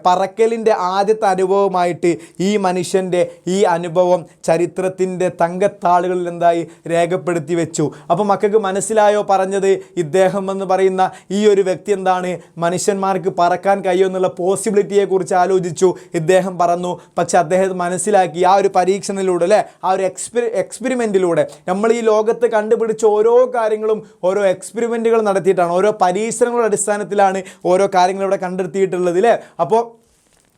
പറക്കലിൻ്റെ ആദ്യത്തെ അനുഭവമായിട്ട് ഈ മനുഷ്യൻ്റെ ഈ അനുഭവം ചരിത്രത്തിൻ്റെ തങ്കത്താളുകളിൽ എന്തായി രേഖപ്പെടുത്തി വെച്ചു. അപ്പോൾ മക്കൾക്ക് മനസ്സിലായോ പറഞ്ഞത്, ഇദ്ദേഹം എന്ന് പറയുന്ന ഈ ഒരു വ്യക്തി എന്താണ്, മനുഷ്യന്മാർക്ക് പറക്കാൻ കഴിയുമെന്നുള്ള പോസിബിലിറ്റിയെക്കുറിച്ച് ആലോചിച്ചു. ഇദ്ദേഹം പറഞ്ഞു, പക്ഷെ അദ്ദേഹം മനസ്സിലാക്കി ആ ഒരു പരീക്ഷണത്തിലൂടെ അല്ലേ, ആ ഒരു എക്സ്പെരിമെൻറ്റിലൂടെ, നമ്മൾ ഈ ലോകത്ത് കണ്ടുപിടിച്ച ഓരോ കാര്യങ്ങളും ഓരോ എക്സ്പെരിമെൻറ്റുകൾ നടത്തിയിട്ടാണ്, ഓരോ പരീക്ഷണങ്ങളുടെ അടിസ്ഥാനത്തിലാണ് ഓരോ കാര്യങ്ങൾ ഇവിടെ കണ്ടെത്തിയിട്ടുള്ളത് അല്ലേ. അപ്പോൾ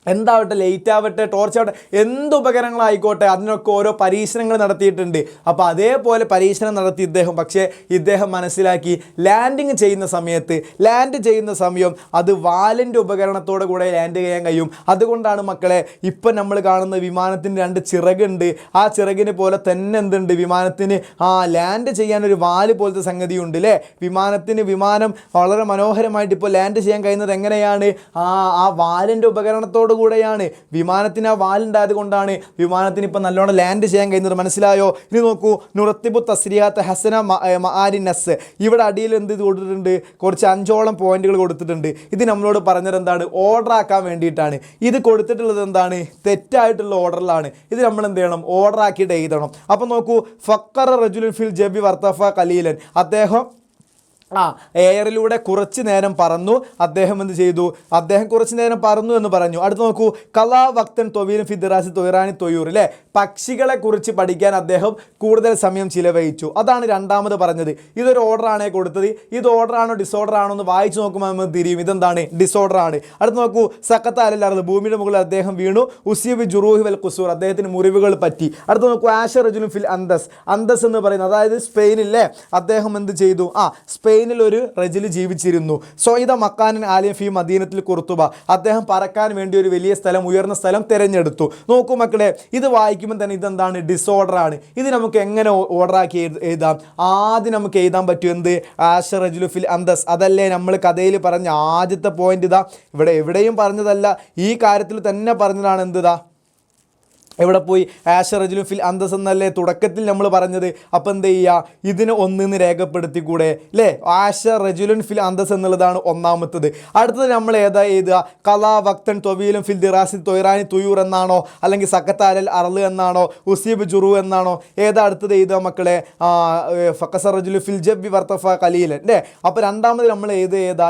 എന്താവട്ടെ, ലൈറ്റ് ആവട്ടെ, ടോർച്ച് ആവട്ടെ, എന്ത് ഉപകരണങ്ങളായിക്കോട്ടെ, അതിനൊക്കെ ഓരോ പരീക്ഷണങ്ങൾ നടത്തിയിട്ടുണ്ട്. അപ്പോൾ അതേപോലെ പരീക്ഷണം നടത്തി ഇദ്ദേഹം. പക്ഷേ ഇദ്ദേഹം മനസ്സിലാക്കി, ലാൻഡ് ചെയ്യുന്ന സമയം അത് വാലിൻ്റെ ഉപകരണത്തോടെ കൂടെ ലാൻഡ് ചെയ്യാൻ കഴിയും. അതുകൊണ്ടാണ് മക്കളെ ഇപ്പം നമ്മൾ കാണുന്ന വിമാനത്തിന് 2 ചിറകുണ്ട്. ആ ചിറകിന് പോലെ തന്നെ എന്തുണ്ട്, വിമാനത്തിന് ലാൻഡ് ചെയ്യാൻ ഒരു വാല് പോലത്തെ സംഗതിയുണ്ട് അല്ലേ. വിമാനം വളരെ മനോഹരമായിട്ട് ഇപ്പോൾ ലാൻഡ് ചെയ്യാൻ കഴിയുന്നത് എങ്ങനെയാണ്, ആ വാലിൻ്റെ ഉപകരണത്തോട് കൂടെയാണ്. വിമാനത്തിന് ആ വാലുണ്ടായത് കൊണ്ടാണ് വിമാനത്തിന് ഇപ്പം നല്ലോണം ലാൻഡ് ചെയ്യാൻ കഴിയുന്നത്. മനസ്സിലായോ? ഇനി നോക്കൂ, നുറത്തിബു തസ്രിയാത്ത് ഹസന മആരിനസ്, ഇവിടെ അടിയിൽ എന്ത് കൊടുത്തിട്ടുണ്ട്, കുറച്ച് 5ഓളം പോയിന്റുകൾ കൊടുത്തിട്ടുണ്ട്. ഇത് നമ്മളോട് പറഞ്ഞത് എന്താണ്, ഓർഡർ ആക്കാൻ വേണ്ടിയിട്ടാണ്. ഇത് കൊടുത്തിട്ടുള്ളത് എന്താണ്, തെറ്റായിട്ടുള്ള ഓർഡറിലാണ്. ഇത് നമ്മൾ എന്ത് ചെയ്യണം, ഓർഡർ ആക്കിയിട്ട് എഴുതണം. അപ്പം നോക്കൂ, ഫക്കറ റജുലുൻ ഫിൽ ജബി വർത്തഫ കലീലൻ, അദ്ദേഹം എയറിലൂടെ കുറച്ച് നേരം പറന്നു. അദ്ദേഹം എന്ത് ചെയ്തു, അദ്ദേഹം കുറച്ച് നേരം പറന്നു എന്ന് പറഞ്ഞു. അടുത്ത് നോക്കൂ, കലാ വക്തൻ തൊവീലും ഫിദ്റാസി തൊയ്റാനി തൊയ്യൂർ അല്ലേ, പക്ഷികളെ കുറിച്ച് പഠിക്കാൻ അദ്ദേഹം കൂടുതൽ സമയം ചിലവഴിച്ചു. അതാണ് രണ്ടാമത് പറഞ്ഞത്. ഇതൊരു ഓർഡറാണ് കൊടുത്തത്. ഇത് ഓർഡറാണോ ഡിസോർഡർ ആണോ എന്ന് വായിച്ചു നോക്കുമ്പോൾ നമുക്ക് തിരിയും ഇതെന്താണ്, ഡിസോർഡർ ആണ്. അടുത്ത് നോക്കൂ, സക്കത്ത അലല്ലാറത്, ഭൂമിയുടെ മുകളിൽ അദ്ദേഹം വീണു. ഉസീബ് ജുറൂഹി വൽ ഖുസൂർ, അദ്ദേഹത്തിന് മുറിവുകൾ പറ്റി. അടുത്ത് നോക്കൂ, ആഷ റജുലുൻ ഫിൽ അന്തസ് എന്ന് പറയുന്നത്, അതായത് സ്പെയിനിലെ അദ്ദേഹം എന്ത് ചെയ്തു, സ്പെയിനിൽ ഒരു റജുൽ ജീവിച്ചിരുന്നു. സൊയ്ദ മക്കാനൻ ആലിയ ഫി മദീനത്തിൽ കുർത്തുബ, അദ്ദേഹം പറക്കാൻ വേണ്ടി ഒരു വലിയ സ്ഥലം, ഉയർന്ന സ്ഥലം തിരഞ്ഞെടുത്തു. നോക്കൂ മക്കളെ, ഇത് വായിക്കുമ്പോൾ തന്നെ ഇതെന്താണ്, ഡിസോർഡർ ആണ്. ഇത് നമുക്ക് എങ്ങനെ ഓർഡറാക്കി എഴുതാം? ആദ്യം നമുക്ക് എഴുതാൻ പറ്റും എന്ത്, ആഷ റജുലു ഫിൽ അന്തസ്, അതല്ലേ നമ്മൾ കഥയിൽ പറഞ്ഞ ആദ്യത്തെ പോയിന്റ്. ഇതാ ഇവിടെ എവിടെയും പറഞ്ഞതല്ല, ഈ കാര്യത്തിൽ തന്നെ പറഞ്ഞതാണ്. എന്തിതാ എവിടെ പോയി, ആഷ റജുലുൻ ഫിൽ അന്തസ് എന്നല്ലേ തുടക്കത്തിൽ നമ്മൾ പറഞ്ഞത്. അപ്പം എന്ത് ചെയ്യുക, ഇതിന് ഒന്നിന്ന് രേഖപ്പെടുത്തി കൂടെ അല്ലേ. ആഷ റജുലുൻ ഫിൽ അന്തസ് എന്നുള്ളതാണ് ഒന്നാമത്തത്. അടുത്തത് നമ്മൾ ഏതാ എഴുതുക, കലാ വക്തൻ തൊവീലും ഫിൽ ദിറാസി തൊയ്റാനി തുയൂർ എന്നാണോ, അല്ലെങ്കിൽ സക്കത്താലൽ അറള് എന്നാണോ, ഉസീബ് ജുറു എന്നാണോ, ഏതാ അടുത്തത് എഴുതുക മക്കളെ, ഫക്കസ റജുലു ഫിൽ ജബ്ബി വർത്തഫ കലീലൻ അല്ലേ. അപ്പോൾ രണ്ടാമത് നമ്മൾ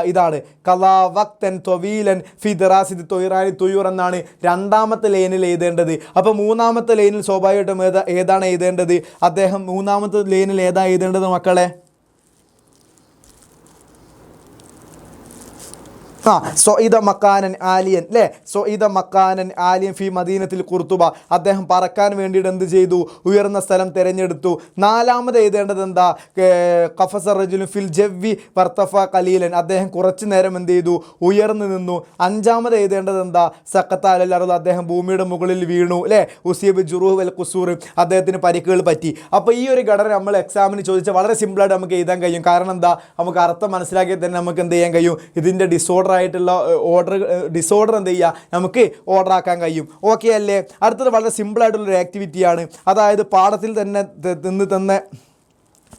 ഇതാണ് കലാ വക്തൻ തൊവീലൻ ഫി ദിറാസി തൊയ്റാനി തുയൂർ എന്നാണ് രണ്ടാമത്തെ ലൈനിൽ എഴുതേണ്ടത്. അപ്പം മൂന്നാമത്തെ ലൈനിൽ സ്വാഭാവികമായിട്ടും ഏതാണ് എഴുതേണ്ടത്, അദ്ദേഹം മൂന്നാമത്തെ ലൈനിൽ ഏതാ എഴുതേണ്ടത് മക്കളെ, സൊയ്ദ മക്കാനൻ ആലിയൻ അല്ലേ, സൊയ്ദ മക്കാനൻ ആലിയൻ ഫി മദീനത്തിൽ കുർത്തുബ, അദ്ദേഹം പറക്കാൻ വേണ്ടിയിട്ട് എന്ത് ചെയ്തു, ഉയർന്ന സ്ഥലം തിരഞ്ഞെടുത്തു. നാലാമത് എഴുതേണ്ടത് എന്താ, ഖഫസ റജുലുൻ ഫിൽ ജവ്വി വർത്തഫ കലീലൻ, അദ്ദേഹം കുറച്ച് നേരം എന്ത് ചെയ്തു, ഉയർന്നു നിന്നു. അഞ്ചാമത് എഴുതേണ്ടത് എന്താ, സഖത്ത അലൽ അർദ്, അദ്ദേഹം ഭൂമിയുടെ മുകളിൽ വീണു അല്ലേ. ഉസീബ് ജുറൂഹ് വൽ ഖുസൂർ, അദ്ദേഹത്തിന് പരിക്കുകൾ പറ്റി. അപ്പോൾ ഈ ഒരു ഘടന നമ്മൾ എക്സാമിന് ചോദിച്ചാൽ വളരെ സിമ്പിളായിട്ട് നമുക്ക് എഴുതാൻ കഴിയും. കാരണം എന്താ, നമുക്ക് അർത്ഥം മനസ്സിലാക്കിയാൽ തന്നെ നമുക്ക് എന്ത് ചെയ്യാൻ കഴിയും, ഇതിൻ്റെ ഡിസോർഡർ ആയിട്ടുള്ള ഡിസോർഡർ എന്ത് ചെയ്യുക, നമുക്ക് ഓർഡർ ആക്കാൻ കഴിയും. ഓക്കെ അല്ലേ. അടുത്തത് വളരെ സിമ്പിളായിട്ടുള്ളൊരു ആക്ടിവിറ്റിയാണ്. അതായത് പാഠത്തിൽ തന്നെ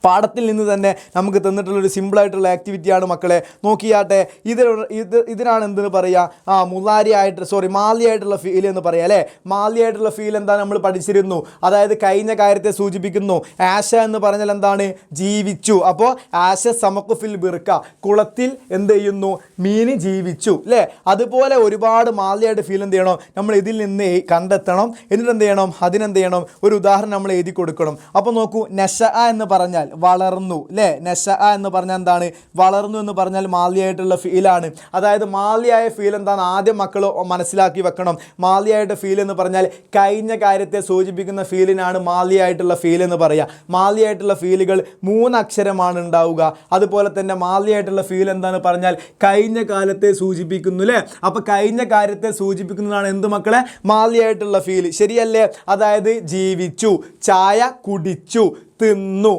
പാഠത്തിൽ നിന്ന് തന്നെ നമുക്ക് തന്നിട്ടുള്ളൊരു സിമ്പിളായിട്ടുള്ള ആക്ടിവിറ്റിയാണ് മക്കളെ. നോക്കിയാട്ടെ, ഇതിനാണ് എന്തെന്ന് പറയുക, മാലിയായിട്ടുള്ള ഫീൽ എന്ന് പറയാം അല്ലേ. മാലിയായിട്ടുള്ള ഫീൽ എന്താണ് നമ്മൾ പഠിച്ചിരുന്നു, അതായത് കഴിഞ്ഞ കാര്യത്തെ സൂചിപ്പിക്കുന്നു. ആശ എന്ന് പറഞ്ഞാൽ എന്താണ്, ജീവിച്ചു. അപ്പോൾ ആശ സമക്കു ഫിൽ ബിർക്ക, കുളത്തിൽ എന്ത് ചെയ്യുന്നു, മീന് ജീവിച്ചു അല്ലേ. അതുപോലെ ഒരുപാട് മാലിയായിട്ട് ഫീൽ എന്ത് ചെയ്യണം, നമ്മൾ ഇതിൽ നിന്ന് കണ്ടെത്തണം. എന്നിട്ട് എന്ത് ചെയ്യണം, അതിനെന്ത് ചെയ്യണം, ഒരു ഉദാഹരണം നമ്മൾ എഴുതി കൊടുക്കണം. അപ്പോൾ നോക്കൂ, നശ എന്ന് പറഞ്ഞാൽ വളർന്നു അല്ലേ. നശ എന്ന് പറഞ്ഞാൽ എന്താണ്, വളർന്നു എന്ന് പറഞ്ഞാൽ മാലിയായിട്ടുള്ള ഫീലാണ്. അതായത് മാലിയായ ഫീൽ എന്താണ് ആദ്യം മക്കൾ മനസ്സിലാക്കി വെക്കണം. മാലിയായിട്ട് ഫീൽ എന്ന് പറഞ്ഞാൽ കഴിഞ്ഞ കാര്യത്തെ സൂചിപ്പിക്കുന്ന ഫീലിനാണ് മാലിയായിട്ടുള്ള ഫീൽ എന്ന് പറയുക. മാലിയായിട്ടുള്ള ഫീലുകൾ 3 അക്ഷരമാണ് ഉണ്ടാവുക. അതുപോലെ തന്നെ മാലിയായിട്ടുള്ള ഫീൽ എന്താണെന്ന് പറഞ്ഞാൽ കഴിഞ്ഞ കാലത്തെ സൂചിപ്പിക്കുന്നു അല്ലേ. അപ്പോൾ കഴിഞ്ഞ കാര്യത്തെ സൂചിപ്പിക്കുന്നതാണ് എന്ത് മക്കളെ, മാലിയായിട്ടുള്ള ഫീൽ, ശരിയല്ലേ. അതായത് ജീവിച്ചു, ചായ കുടിച്ചു, തിന്നു,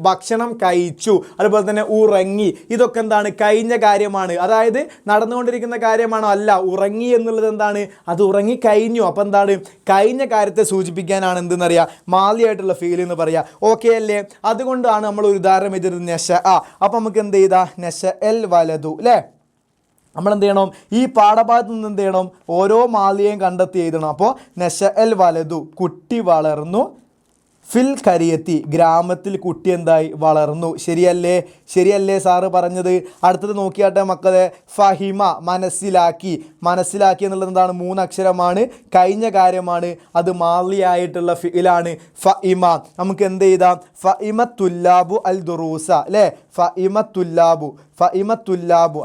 ഭക്ഷണം കഴിച്ചു, അതുപോലെ തന്നെ ഉറങ്ങി. ഇതൊക്കെ എന്താണ്, കഴിഞ്ഞ കാര്യമാണ്. അതായത് നടന്നുകൊണ്ടിരിക്കുന്ന കാര്യമാണോ, അല്ല. ഉറങ്ങി എന്നുള്ളത് എന്താണ്, അത് ഉറങ്ങി കഴിഞ്ഞു. അപ്പം എന്താണ്, കഴിഞ്ഞ കാര്യത്തെ സൂചിപ്പിക്കാനാണ് എന്തെന്നറിയാം, മാലിയായിട്ടുള്ള ഫീൽ എന്ന് പറയാം. ഓക്കെ അല്ലേ. അതുകൊണ്ടാണ് നമ്മൾ ഒരു ഉദാഹരണം എഴുതുന്നത് നശ. അപ്പം നമുക്ക് എന്ത് ചെയ്താൽ നശ എൽ വലതു അല്ലേ. നമ്മളെന്ത് ചെയ്യണം, ഈ പാഠഭാഗത്ത് നിന്ന് എന്ത് ചെയ്യണം, ഓരോ മാലിയെയും കണ്ടെത്തി എഴുതണം. അപ്പോൾ നശ എൽ വലതു, കുട്ടി വളർന്നു. ഫിൽ കരിയത്തി, ഗ്രാമത്തിൽ കുട്ടി എന്തായി, വളർന്നു. ശരിയല്ലേ, ശരിയല്ലേ സാറ് പറഞ്ഞത്. അടുത്തത് നോക്കിയാട്ടെ മക്കളെ, ഫഹിമ, മനസ്സിലാക്കി എന്നുള്ളത് എന്താണ്, 3 അക്ഷരമാണ്, കഴിഞ്ഞ കാര്യമാണ്, അത് മാലിയായിട്ടുള്ള ഫിലാണ്. ഫഹിമ, നമുക്ക് എന്ത് ചെയ്താം, ഫഹിമത്തുല്ലാബു അൽ ദുറൂസ അല്ലേ. ഫഹിമത്തുല്ലാബു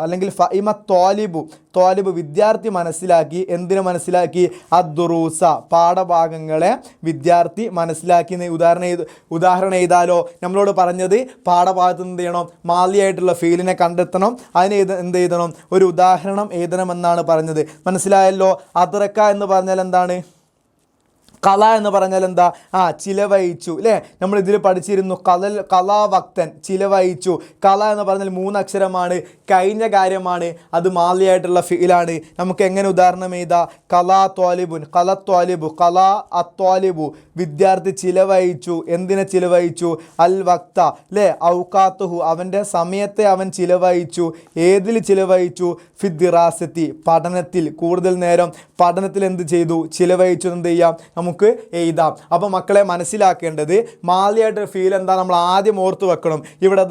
അല്ലെങ്കിൽ ത്വാലിബു വിദ്യാർത്ഥി മനസ്സിലാക്കി. എന്തിനെ മനസ്സിലാക്കി, അദ്ദുറൂസ പാഠഭാഗങ്ങളെ വിദ്യാർത്ഥി മനസ്സിലാക്കി. ഉദാഹരണം എഴുതാലോ. നമ്മളോട് പറഞ്ഞത് പാഠഭാഗത്ത് എന്ത് ചെയ്യണം, മാലിയായിട്ടുള്ള ഫീലിനെ കണ്ടെത്തണം. അതിന് എന്ത് എഴുതണം, ഒരു ഉദാഹരണം എഴുതണമെന്നാണ് പറഞ്ഞത്. മനസ്സിലായല്ലോ. അദ്റക്ക എന്ന് പറഞ്ഞാൽ എന്താണ്, കല എന്ന് പറഞ്ഞാൽ എന്താ, ചിലവഴിച്ചു അല്ലേ. നമ്മൾ ഇതിൽ പഠിച്ചിരുന്നു കലാവക്തൻ, ചിലവഴിച്ചു. കല എന്ന് പറഞ്ഞാൽ 3 അക്ഷരമാണ്, കഴിഞ്ഞ കാര്യമാണ്, അത് മാലിയായിട്ടുള്ള ഫീലാണ്. നമുക്ക് എങ്ങനെ ഉദാഹരണം എഴുതാ, കലാത്വാലിബു വിദ്യാർത്ഥി ചിലവഴിച്ചു. എന്തിനെ ചിലവഴിച്ചു, അൽ വക്ത അല്ലേ. ഔക്കാത്തുഹു, അവൻ്റെ സമയത്തെ അവൻ ചിലവഴിച്ചു. ഏതിൽ ചിലവഴിച്ചു, ഫിദ്ദിറാസത്തി പഠനത്തിൽ, കൂടുതൽ നേരം പഠനത്തിൽ എന്ത് ചെയ്തു, ചിലവഴിച്ചു. എന്ത് ചെയ്യാം, നമുക്ക് എഴുതാം. അപ്പോൾ മക്കളെ മനസ്സിലാക്കേണ്ടത് മാലിയായിട്ട് ഫീൽ എന്താ നമ്മൾ ആദ്യം ഓർത്ത് വെക്കണം. ഇവിടെ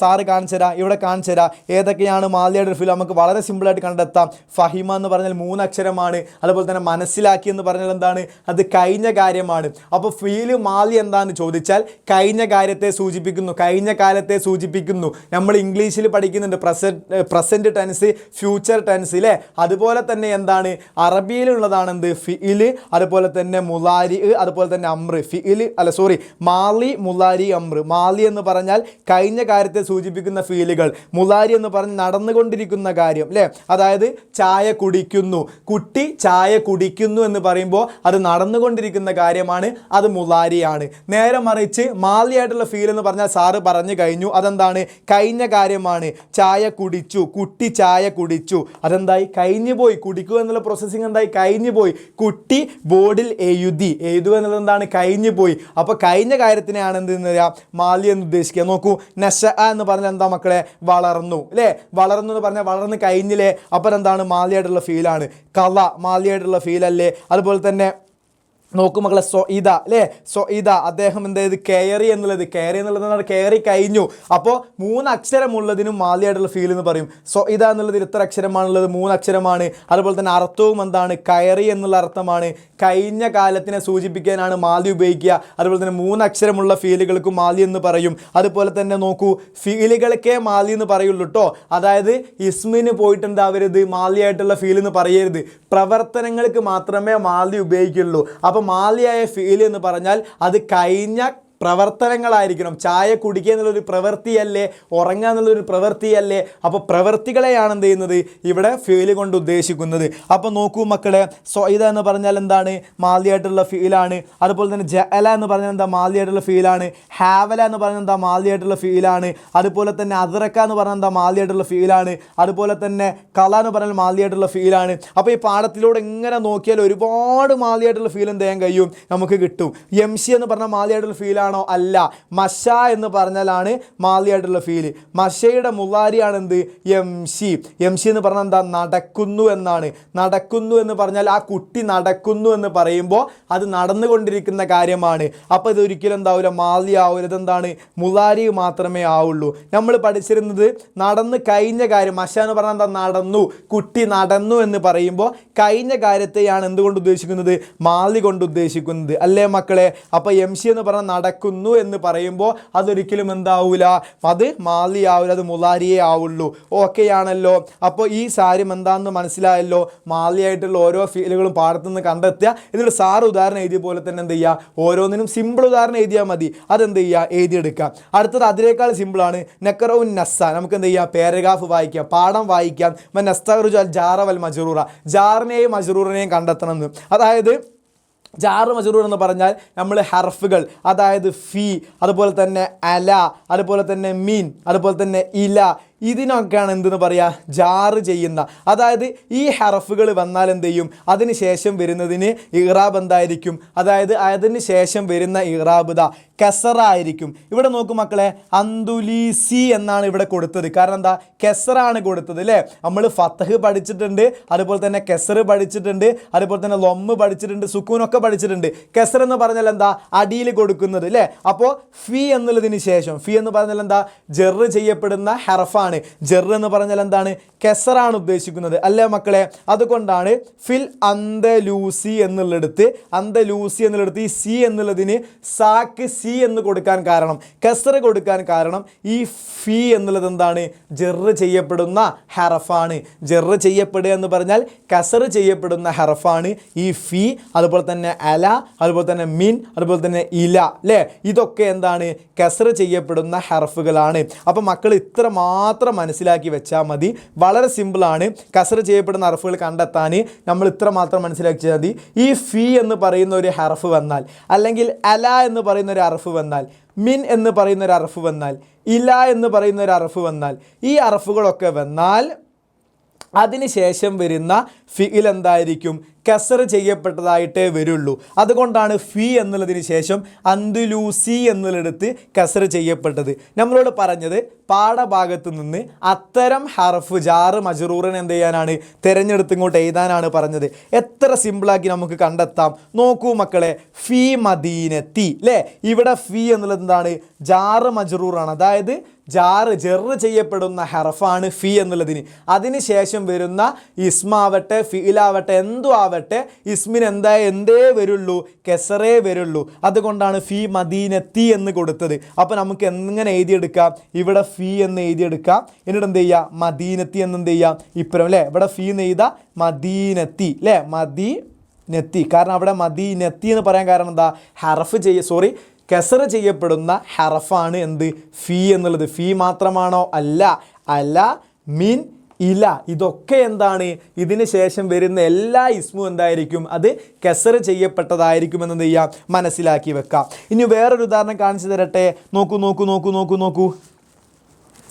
സാറ് കാണിച്ചുതരാം, ഇവിടെ കാണിച്ചുതരാം ഏതൊക്കെയാണ് മാലിയായിട്ട് ഫീൽ. നമുക്ക് വളരെ സിമ്പിളായിട്ട് കണ്ടെത്താം. ഫഹിമ എന്ന് പറഞ്ഞാൽ 3 അക്ഷരമാണ്. അതുപോലെ തന്നെ മനസ്സിലാക്കി എന്ന് പറഞ്ഞാൽ എന്താണ്, അത് കഴിഞ്ഞ കാര്യമാണ്. അപ്പോൾ ഫീല് മാലി എന്താണെന്ന് ചോദിച്ചാൽ കഴിഞ്ഞ കാര്യത്തെ സൂചിപ്പിക്കുന്നു, കഴിഞ്ഞ കാലത്തെ സൂചിപ്പിക്കുന്നു. നമ്മൾ ഇംഗ്ലീഷിൽ പഠിക്കുന്നുണ്ട് പ്രസൻറ്റ് ടെൻസ്, ഫ്യൂച്ചർ ടെൻസ് അല്ലേ. അതുപോലെ തന്നെ എന്താണ് അറബിയിലുള്ളതാണ് എന്ത്, ഫിഇല്, അതുപോലെ തന്നെ മുലാരി, അതുപോലെ തന്നെ അമ്ര്. മാലി, മുലാരി, അമ്ര്. മാലി എന്ന് പറഞ്ഞാൽ കഴിഞ്ഞ കാര്യത്തെ സൂചിപ്പിക്കുന്ന ഫീലുകൾ. മുലാരി എന്ന് പറഞ്ഞ് നടന്നുകൊണ്ടിരിക്കുന്ന കാര്യം അല്ലേ. അതായത് ചായ കുടിക്കുന്നു, കുട്ടി ചായ കുടിക്കുന്നു എന്ന് പറയുമ്പോൾ അത് നടന്നുകൊണ്ടിരിക്കുന്ന കാര്യമാണ്, അത് മുലാരിയാണ്. നേരെ മറിച്ച് മാലിയായിട്ടുള്ള ഫീൽ എന്ന് പറഞ്ഞാൽ സാറ് പറഞ്ഞു കഴിഞ്ഞു, അതെന്താണ്, കഴിഞ്ഞ കാര്യമാണ്. ചായ കുടിച്ചു, കുട്ടി ചായ കുടിച്ചു, അതെന്തായി, കഴിഞ്ഞു പോയി. കുടിക്കുക എന്നുള്ള പ്രോസസ്സിങ് എന്തായി, കഴിഞ്ഞു പോയി. കുട്ടി ബോർഡിൽ എഴുതുക എന്നുള്ളത് എന്താണ്, കഴിഞ്ഞു പോയി. അപ്പോൾ കഴിഞ്ഞ കാര്യത്തിനെയാണ് എന്തെന്ന് പറയാം, മാലി എന്ന് ഉദ്ദേശിക്കുക. നോക്കൂ, നശ എന്ന് പറഞ്ഞാൽ എന്താ മക്കളെ, വളർന്നു അല്ലേ. വളർന്നു എന്ന് പറഞ്ഞാൽ വളർന്ന് കഴിഞ്ഞില്ലേ. അപ്പോൾ എന്താണ്, മാലിയായിട്ടുള്ള ഫീലാണ്. കല മാലിയായിട്ടുള്ള ഫീലല്ലേ. അതുപോലെ തന്നെ നോക്കൂ മക്കളെ, സൊഇദ അല്ലേ. സൊഇദ അദ്ദേഹം എന്ത് ചെയ്ത്, കയറി എന്നുള്ളത് കയറി കഴിഞ്ഞു. അപ്പോൾ 3 അക്ഷരമുള്ളതിനും മാലിയായിട്ടുള്ള ഫീൽ എന്ന് പറയും. സൊഇദ എന്നുള്ളത് എത്ര അക്ഷരമാണുള്ളത്, 3 അക്ഷരമാണ്. അതുപോലെ തന്നെ അർത്ഥവും എന്താണ്, കയറി എന്നുള്ള അർത്ഥമാണ്. കഴിഞ്ഞ കാലത്തിനെ സൂചിപ്പിക്കാനാണ് മാലി ഉപയോഗിക്കുക. അതുപോലെ തന്നെ 3 അക്ഷരമുള്ള ഫീലുകൾക്കും മാലി എന്ന് പറയും. അതുപോലെ തന്നെ നോക്കൂ, ഫീലുകൾക്കേ മാലി എന്ന് പറയുള്ളൂ കേട്ടോ. അതായത് ഇസ്മിന് പോയിട്ട് എന്താവരുത്, മാലിയായിട്ടുള്ള ഫീൽ എന്ന് പറയരുത്. പ്രവർത്തനങ്ങൾക്ക് മാത്രമേ മാലി ഉപയോഗിക്കുള്ളൂ. അപ്പോൾ മാലിയായ ഫീൽ എന്ന് പറഞ്ഞാൽ അത് കഴിഞ്ഞ പ്രവർത്തനങ്ങളായിരിക്കണം. ചായ കുടിക്കുക എന്നുള്ളൊരു പ്രവൃത്തിയല്ലേ, ഉറങ്ങുക എന്നുള്ളൊരു പ്രവൃത്തിയല്ലേ. അപ്പോൾ പ്രവൃത്തികളെയാണ് എന്ത് ചെയ്യുന്നത് ഇവിടെ ഫീൽ കൊണ്ട് ഉദ്ദേശിക്കുന്നത്. അപ്പോൾ നോക്കൂ മക്കളെ, സൊഇദ എന്ന് പറഞ്ഞാൽ എന്താണ്, മാലിയായിട്ടുള്ള ഫീലാണ്. അതുപോലെ തന്നെ ജഅല എന്ന് പറഞ്ഞാൽ എന്താ, മാലിയായിട്ടുള്ള ഫീലാണ്. ഹാവല എന്ന് പറഞ്ഞാൽ എന്താ, മാലിയായിട്ടുള്ള ഫീലാണ്. അതുപോലെ തന്നെ അദ്റക എന്ന് പറഞ്ഞാൽ എന്താ, മാലിയായിട്ടുള്ള ഫീലാണ്. അതുപോലെ തന്നെ കല എന്ന് പറഞ്ഞാൽ മാലിയായിട്ടുള്ള ഫീലാണ്. അപ്പോൾ ഈ പാഠത്തിലൂടെ എങ്ങനെ നോക്കിയാൽ ഒരുപാട് മാലിയായിട്ടുള്ള ഫീൽ എന്ത് ചെയ്യാൻ കഴിയും, നമുക്ക് കിട്ടും. യംഷി എന്ന് പറഞ്ഞാൽ മാലിയായിട്ടുള്ള ഫീലാണ്. മുലാരിയാണോ? അല്ല. മഷ എന്ന് പറഞ്ഞാലാണ് മാലിയായിട്ടുള്ള ഫീല്. മഷയുടെ മുലാരിയാണ് എന്ത്? യംഷി. യംഷി എന്ന് പറഞ്ഞാൽ എന്താ? നടക്കുന്നു എന്നാണ്. നടക്കുന്നു എന്ന് പറഞ്ഞാൽ ആ കുട്ടി നടക്കുന്നു എന്ന് പറയുമ്പോൾ അത് നടന്നുകൊണ്ടിരിക്കുന്ന കാര്യമാണ്. അപ്പോൾ ഇതൊരിക്കലും എന്താവില്ല, മാലി ആവില്ല. ഇതെന്താണ്? മുലാരി മാത്രമേ ആവുള്ളൂ. നമ്മൾ പഠിച്ചിരുന്നത് നടന്ന് കഴിഞ്ഞ കാര്യം. മഷ എന്ന് പറഞ്ഞാൽ എന്താ? നടന്നു, കുട്ടി നടന്നു എന്ന് പറയുമ്പോൾ കഴിഞ്ഞ കാര്യത്തെയാണ് എന്തുകൊണ്ട് ഉദ്ദേശിക്കുന്നത്? മാലി കൊണ്ട് ഉദ്ദേശിക്കുന്നത്, അല്ലേ മക്കളെ? അപ്പോൾ യംഷി എന്ന് പറഞ്ഞാൽ നടക്കുന്നു എന്ന് പറയുമ്പോൾ അതൊരിക്കലും എന്താവൂല, അത് മാലി ആവില്ല, അത് മുലാരിയേ ആവുള്ളൂ. ഓക്കെ ആണല്ലോ? അപ്പോൾ ഈ കാര്യം എന്താണെന്ന് മനസ്സിലായല്ലോ. മാലിയായിട്ടുള്ള ഓരോ ഫീലുകളും പാടത്തുനിന്ന് കണ്ടെത്തുക. എന്നിട്ട് സാറ് ഉദാഹരണം എഴുതിയ പോലെ തന്നെ എന്ത് ചെയ്യുക, ഓരോന്നിനും സിമ്പിൾ ഉദാഹരണം എഴുതിയാൽ മതി. അതെന്ത് ചെയ്യുക, എഴുതിയെടുക്കുക. അടുത്തത് അതിനേക്കാൾ സിമ്പിളാണ്. നക്കറൗൻ നസ്സ. നമുക്ക് എന്ത് ചെയ്യാം, പാരഗ്രാഫ് വായിക്കാം, പാഠം വായിക്കാം. നസ്തഖ്റുജു അൽ ജാറ വൽ മജ്റൂറ. ജാറിനെയും മജ്റൂറിനെയും കണ്ടെത്തണം എന്ന്. അതായത് ജാറ് മജ്റൂർ എന്ന് പറഞ്ഞാൽ നമ്മൾ ഹർഫുകൾ, അതായത് ഫി, അതുപോലെ തന്നെ അല, അതുപോലെ തന്നെ മീൻ, അതുപോലെ തന്നെ ഇല, ഇതിനൊക്കെയാണ് എന്തെന്ന് പറയുക, ജാറ് ചെയ്യുന്ന. അതായത് ഈ ഹർഫുകൾ വന്നാൽ എന്ത് ചെയ്യും, അതിന് ശേഷം വരുന്നതിന് ഇറാബ് എന്തായിരിക്കും? അതായത് അതിന് ശേഷം വരുന്ന ഇറാബ് കെസറ ആയിരിക്കും. ഇവിടെ നോക്കൂ മക്കളെ, അന്തുലീസി എന്നാണ് ഇവിടെ കൊടുത്തത്. കാരണം എന്താ? കെസറാണ് കൊടുത്തത് അല്ലേ? നമ്മൾ ഫത്തഹ് പഠിച്ചിട്ടുണ്ട്, അതുപോലെ തന്നെ കെസറ് പഠിച്ചിട്ടുണ്ട്, അതുപോലെ തന്നെ ലൊമ്മ് പഠിച്ചിട്ടുണ്ട്, സുക്കൂനൊക്കെ പഠിച്ചിട്ടുണ്ട്. കെസർ എന്ന് പറഞ്ഞാൽ എന്താ? അടിയിൽ കൊടുക്കുന്നത് അല്ലേ? അപ്പോൾ ഫി എന്നുള്ളതിന് ശേഷം, ഫി എന്ന് പറഞ്ഞാൽ എന്താ? ജെറ് ചെയ്യപ്പെടുന്ന ഹർഫാണ്. ജെറ് എന്ന് പറഞ്ഞാൽ എന്താണ്? കെസറാണ് ഉദ്ദേശിക്കുന്നത്, അല്ലേ മക്കളെ? അതുകൊണ്ടാണ് ഫിൽ അന്തലൂസി എന്നുള്ളിടത്ത്, അന്തലൂസി എന്നുള്ളിടത്ത് ഈ സി എന്നുള്ളതിന് സാക്ക് സി എന്ന് കൊടുക്കാൻ കാരണം, കെസർ കൊടുക്കാൻ കാരണം, ഈ ഫി എന്നുള്ളത് എന്താണ്? ജെറ് ചെയ്യപ്പെടുന്ന ഹർഫാണ്. ജെറ് ചെയ്യപ്പെടുക എന്ന് പറഞ്ഞാൽ കെസർ ചെയ്യപ്പെടുന്ന ഹർഫാണ് ഈ ഫി. അതുപോലെ തന്നെ അല, അതുപോലെ തന്നെ മിൻ, അതുപോലെ തന്നെ ഇല, അല്ലേ? ഇതൊക്കെ എന്താണ്? കെസർ ചെയ്യപ്പെടുന്ന ഹർഫുകളാണ്. അപ്പം മക്കൾ ഇത്ര മാത്രം മനസ്സിലാക്കി വെച്ചാൽ മതി. വളരെ സിമ്പിളാണ്. കസർ ചെയ്യപ്പെടുന്ന ഹർഫുകൾ കണ്ടെത്താൻ നമ്മൾ ഇത്ര മാത്രം മനസ്സിലാക്കിയാൽ മതി. ഈ ഫി എന്ന് പറയുന്ന ഒരു ഹർഫ് വന്നാൽ, അല്ലെങ്കിൽ അല എന്ന് പറയുന്ന ഒരു ഹർഫ് വന്നാൽ, മിൻ എന്ന് പറയുന്ന ഒരു ഹർഫ് വന്നാൽ, ഇല എന്ന് പറയുന്ന ഒരു ഹർഫ് വന്നാൽ, ഈ ഹർഫുകളൊക്കെ വന്നാൽ അതിന് ശേഷം വരുന്ന ഫിഇൽ എന്തായിരിക്കും? കസർ ചെയ്യപ്പെട്ടതായിട്ടേ വരുള്ളൂ. അതുകൊണ്ടാണ് ഫി എന്നുള്ളതിന് ശേഷം അന്തുലൂസി എന്നുള്ളിടത്ത് കസർ ചെയ്യപ്പെട്ടത്. നമ്മളോട് പറഞ്ഞത് പാഠഭാഗത്ത് നിന്ന് അത്തരം ഹർഫ് ജാറ് മജ്റൂറിനെ എന്ത് ചെയ്യാനാണ്? തിരഞ്ഞെടുത്ത് ഇങ്ങോട്ട് എഴുതാനാണ് പറഞ്ഞത്. എത്ര സിമ്പിളാക്കി നമുക്ക് കണ്ടെത്താം. നോക്കൂ മക്കളെ, ഫി മദീനത്തി അല്ലേ? ഇവിടെ ഫി എന്നുള്ളത് എന്താണ്? ജാറ് മജ്റൂറാണ്. അതായത് ജെറ് ചെയ്യപ്പെടുന്ന ഹർഫാണ് ഫി എന്നുള്ളതിന്. അതിന് ശേഷം വരുന്ന ഇസ്മാവട്ടെ, ഫിഇലാവട്ടെ, എന്തു ആവട്ടെ, ഇസ്മിന് എന്തേ വരുള്ളൂ? കെസറേ വരുള്ളൂ. അതുകൊണ്ടാണ് ഫി മദീനത്തി എന്ന് കൊടുത്തത്. അപ്പോൾ നമുക്ക് എങ്ങനെ എഴുതിയെടുക്കാം? ഇവിടെ ഫി എന്ന് എഴുതിയെടുക്കാം. എന്നിട്ട് എന്ത് ചെയ്യുക? മദീനത്തി എന്ന് എന്ത് ചെയ്യാം? ഇപ്പുറം അല്ലേ? ഇവിടെ ഫി എന്ന് എഴുതാം, മദീനത്തി അല്ലേ? മദീനത്തി. കാരണം അവിടെ മദീനത്തി എന്ന് പറയാൻ കാരണം എന്താ? കെസർ ചെയ്യപ്പെടുന്ന ഹർഫാണ് എന്ത്? ഫി എന്നുള്ളത്. ഫി മാത്രമാണോ? അല്ല. അല, മീൻ, ഇല, ഇതൊക്കെ എന്താണ്? ഇതിന് ശേഷം വരുന്ന എല്ലാ ഇസ്മും എന്തായിരിക്കും? അത് കെസർ ചെയ്യപ്പെട്ടതായിരിക്കും എന്ന് എന്ത് ചെയ്യാം? മനസ്സിലാക്കി വെക്കാം. ഇനി വേറൊരു ഉദാഹരണം കാണിച്ചു തരട്ടെ. നോക്കൂ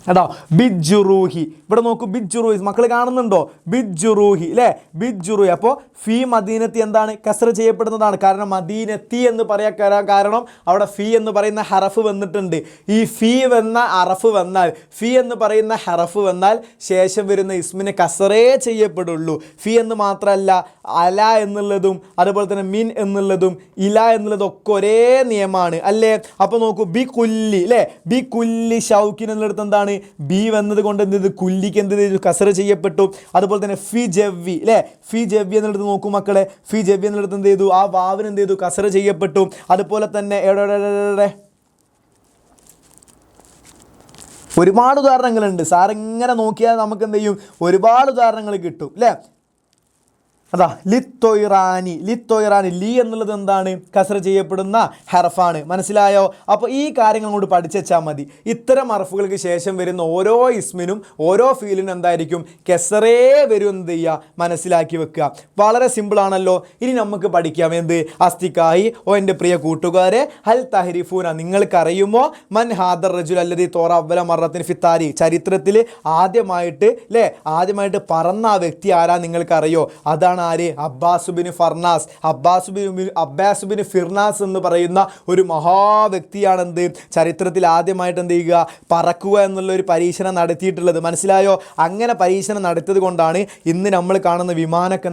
കേട്ടോ. ബിജുറൂഹി. ഇവിടെ നോക്കൂ, ബിജുറൂഹി. മക്കൾ കാണുന്നുണ്ടോ? ബിജുറൂഹി അല്ലേ? ബിജുറൂഹി. അപ്പോൾ ഫി മദീനത്തി എന്താണ്? കസർ ചെയ്യപ്പെടുന്നതാണ്. കാരണം മദീനത്തി എന്ന് പറയാൻ കാരണം അവിടെ ഫി എന്ന് പറയുന്ന ഹറഫ് വന്നിട്ടുണ്ട്. ഈ ഫി എന്ന ഹറഫ് വന്നാൽ, ഫി എന്ന് പറയുന്ന ഹറഫ് വന്നാൽ ശേഷം വരുന്ന ഇസ്മിന് കസറേ ചെയ്യപ്പെടുള്ളൂ. ഫി എന്ന് മാത്രമല്ല, അല എന്നുള്ളതും അതുപോലെ തന്നെ മിൻ എന്നുള്ളതും ഇല എന്നുള്ളതും ഒക്കെ ഒരേ നിയമമാണ് അല്ലേ? അപ്പോൾ നോക്കൂ, ബി കുല്ലി അല്ലേ? ബി കുല്ലി ഷൗക്കിൻ എന്നുള്ളത് എന്താണ്? ബി വന്നത് കൊണ്ട് എന്ത് ചെയ്തു? കുല്ലിക്ക് എന്ത് ചെയ്തു? കസർ ചെയ്യപ്പെട്ടു. അതുപോലെ തന്നെ ഫി ജവ്വി അല്ലേ? ഫി ജവ്വി എന്നുള്ളത് നോക്കൂ മക്കളെ, ഫി ജവ്വി എന്നുള്ളത് എന്ത് ചെയ്തു? ആ വാവിന് എന്ത് ചെയ്തു? കസർ ചെയ്യപ്പെട്ടു. അതുപോലെ തന്നെ ഒരുപാട് ഉദാഹരണങ്ങളുണ്ട്. സാർ ഇങ്ങനെ നോക്കിയാൽ നമുക്ക് എന്ത് ചെയ്യും? ഒരുപാട് ഉദാഹരണങ്ങൾ കിട്ടും അല്ലേ? അതാ ലിത്തൊയ്റാനി. ലി എന്നുള്ളത് എന്താണ്? കസർ ചെയ്യപ്പെടുന്ന ഹർഫാണ്. മനസ്സിലായോ? അപ്പോൾ ഈ കാര്യങ്ങൾ കൊണ്ട് പഠിച്ചു വെച്ചാൽ മതി. ഇത്തരം ഹർഫുകൾക്ക് ശേഷം വരുന്ന ഓരോ ഇസ്മിനും ഓരോ ഫീലിനും എന്തായിരിക്കും? കെസറേ വരും. എന്ത് ചെയ്യുക? മനസ്സിലാക്കി വെക്കുക. വളരെ സിമ്പിളാണല്ലോ. ഇനി നമുക്ക് പഠിക്കാം എന്ത്? അസ്തിക്കായി. എൻ്റെ പ്രിയ കൂട്ടുകാരെ, ഹൽ തഹരിഫൂന, നിങ്ങൾക്കറിയുമോ മൻ ഹാദർ റജുൽ അല്ലദീ തോറ അവ്വല മറത്തിന് ഫിത്താരി, ചരിത്രത്തിൽ ആദ്യമായിട്ട് പറന്ന ആ വ്യക്തി ആരാ നിങ്ങൾക്കറിയോ? അതാണ് വ്യക്തിയാണ് ആര്? Abbas bin Farnas. Abbas bin Firnas എന്ന് പറയുന്ന ഒരു മഹാവ്യക്തിയാണ് എന്ത് ചരിത്രത്തിൽ ആദ്യമായിട്ട് എന്ത് ചെയ്യുക, പറക്കുക എന്നുള്ള ഒരു പരീക്ഷണം നടത്തിയിട്ടുള്ളത്. മനസ്സിലായോ? അങ്ങനെ പരീക്ഷണം നടത്തിയത് കൊണ്ടാണ് ഇന്ന് നമ്മൾ കാണുന്ന വിമാനമൊക്കെ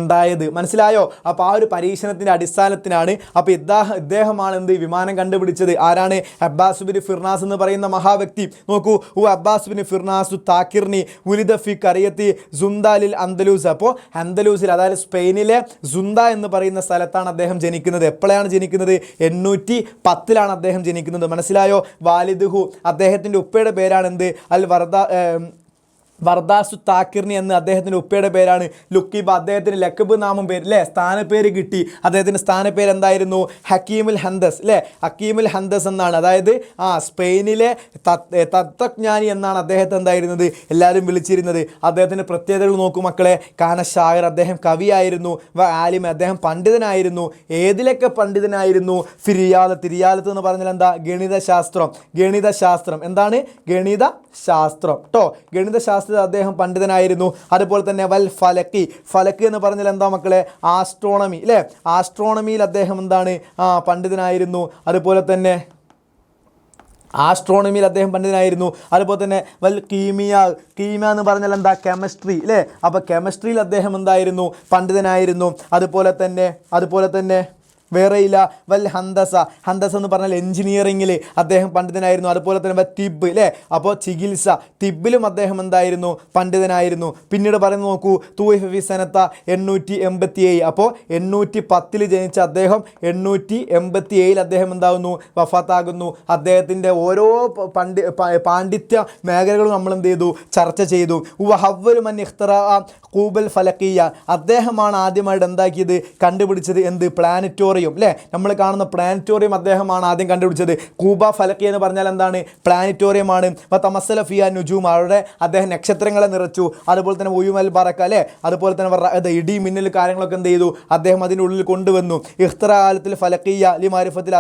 ഉണ്ടായത്. മനസ്സിലായോ? അപ്പോൾ ആ ഒരു പരീക്ഷണത്തിൻ്റെ അടിസ്ഥാനത്തിനാണ് അപ്പോൾ ഇദ്ദേഹമാണ് എന്ത് വിമാനം കണ്ടുപിടിച്ചത്. ആരാണ്? അബ്ബാസ് ബിൻ ഫിർനാസ് എന്ന് പറയുന്ന മഹാവ്യക്തി. നോക്കൂ, അബ്ബാസ് ബിൻ ഫിർനാസു താക്കിർനി ഉലിദ ഫി ഖറിയത്തി സുന്ദാലിൽ അന്തലൂസ്. അപ്പോൾ അന്തലൂസിൽ, അതായത് സ്പെയിനിലെ സുന്ദ എന്ന് പറയുന്ന സ്ഥലത്താണ് അദ്ദേഹം ജനിക്കുന്നത്. എപ്പോഴാണ് ജനിക്കുന്നത്? 810 അദ്ദേഹം ജനിക്കുന്നത്. മനസ്സിലായോ? വാലിദുഹു, അദ്ദേഹത്തിൻ്റെ ഉപ്പയുടെ പേരാണ് എന്ത്? വർദാസു താക്കിർനി എന്ന് അദ്ദേഹത്തിൻ്റെ ഉപ്പയുടെ പേരാണ്. ലുക്കീബ, അദ്ദേഹത്തിന് ലക്കബ് നാമം പേര് അല്ലേ, സ്ഥാനപ്പേര് കിട്ടി. അദ്ദേഹത്തിൻ്റെ സ്ഥാനപ്പേര് എന്തായിരുന്നു? ഹക്കീമുൽ ഹന്ദസ് അല്ലേ, ഹക്കീമുൽ ഹന്ദസ് എന്നാണ്. അതായത് സ്പെയിനിലെ തത്വജ്ഞാനി എന്നാണ് അദ്ദേഹത്തെ എന്തായിരുന്നത് എല്ലാവരും വിളിച്ചിരുന്നത്. അദ്ദേഹത്തിൻ്റെ പ്രത്യേകതകൾ നോക്കൂ മക്കളെ. കാന ഷായർ, അദ്ദേഹം കവിയായിരുന്നു. ആലിം, അദ്ദേഹം പണ്ഡിതനായിരുന്നു. ഏതിലൊക്കെ പണ്ഡിതനായിരുന്നു? റിയാലത്ത് എന്ന് പറഞ്ഞാൽ എന്താ? ഗണിതശാസ്ത്രം. എന്താണ്? ഗണിതശാസ്ത്രം കേട്ടോ. ഗണിതശാസ്ത്രം അദ്ദേഹം പണ്ഡിതനായിരുന്നു. അതുപോലെ തന്നെ ഫലക്ക് എന്ന് പറഞ്ഞാൽ എന്താ മക്കളെ? ആസ്ട്രോണമി അല്ലേ, ആസ്ട്രോണമിയിൽ അദ്ദേഹം എന്താണ്? പണ്ഡിതനായിരുന്നു. അതുപോലെ തന്നെ അതുപോലെ തന്നെ കീമിയ എന്ന് പറഞ്ഞാൽ എന്താ? കെമിസ്ട്രി അല്ലേ. അപ്പോൾ കെമിസ്ട്രിയിൽ അദ്ദേഹം എന്തായിരുന്നു? പണ്ഡിതനായിരുന്നു. അതുപോലെ തന്നെ വേറെയില്ല. ഹന്തസ എന്ന് പറഞ്ഞാൽ എഞ്ചിനീയറിംഗിൽ അദ്ദേഹം പണ്ഡിതനായിരുന്നു. അതുപോലെ തന്നെ തിബ് അല്ലേ, അപ്പോൾ ചികിത്സ, തിബിലും അദ്ദേഹം എന്തായിരുന്നു? പണ്ഡിതനായിരുന്നു. പിന്നീട് പറയുന്നത് നോക്കൂ, തൂഫി സനത്ത 887. അപ്പോൾ 810 ജനിച്ച അദ്ദേഹം 887 അദ്ദേഹം എന്താകുന്നു? വഫാത്താകുന്നു. അദ്ദേഹത്തിൻ്റെ ഓരോ പാണ്ഡിത്യ മേഖലകളും നമ്മൾ എന്ത് ചെയ്തു? ചർച്ച ചെയ്തു. കൂബൽ ഫലക്കിയ, അദ്ദേഹമാണ് ആദ്യമായിട്ട് എന്താക്കിയത്? കണ്ടുപിടിച്ചത് എന്ത്? പ്ലാനറ്റോറിയം അല്ലേ. നമ്മൾ കാണുന്ന പ്ലാനറ്റോറിയം അദ്ദേഹമാണ് ആദ്യം കണ്ടുപിടിച്ചത്. കൂബ ഫലക്കി എന്ന് പറഞ്ഞാൽ എന്താണ്? പ്ലാനറ്റോറിയമാണ്. തമസ്സല ഫിയ നുജൂം, അവിടെ അദ്ദേഹം നക്ഷത്രങ്ങളെ നിറച്ചു. അതുപോലെ തന്നെ ഉയുമൽ ബറക്ക അല്ലേ, അതുപോലെ തന്നെ ഇടി മിന്നൽ കാര്യങ്ങളൊക്കെ എന്ത് ചെയ്തു? അദ്ദേഹം അതിൻ്റെ ഉള്ളിൽ കൊണ്ടുവന്നു. ഇഖ്തിറാഅത്തിൽ ഫലക്കിയ ലി മാരിഫത്തിൽ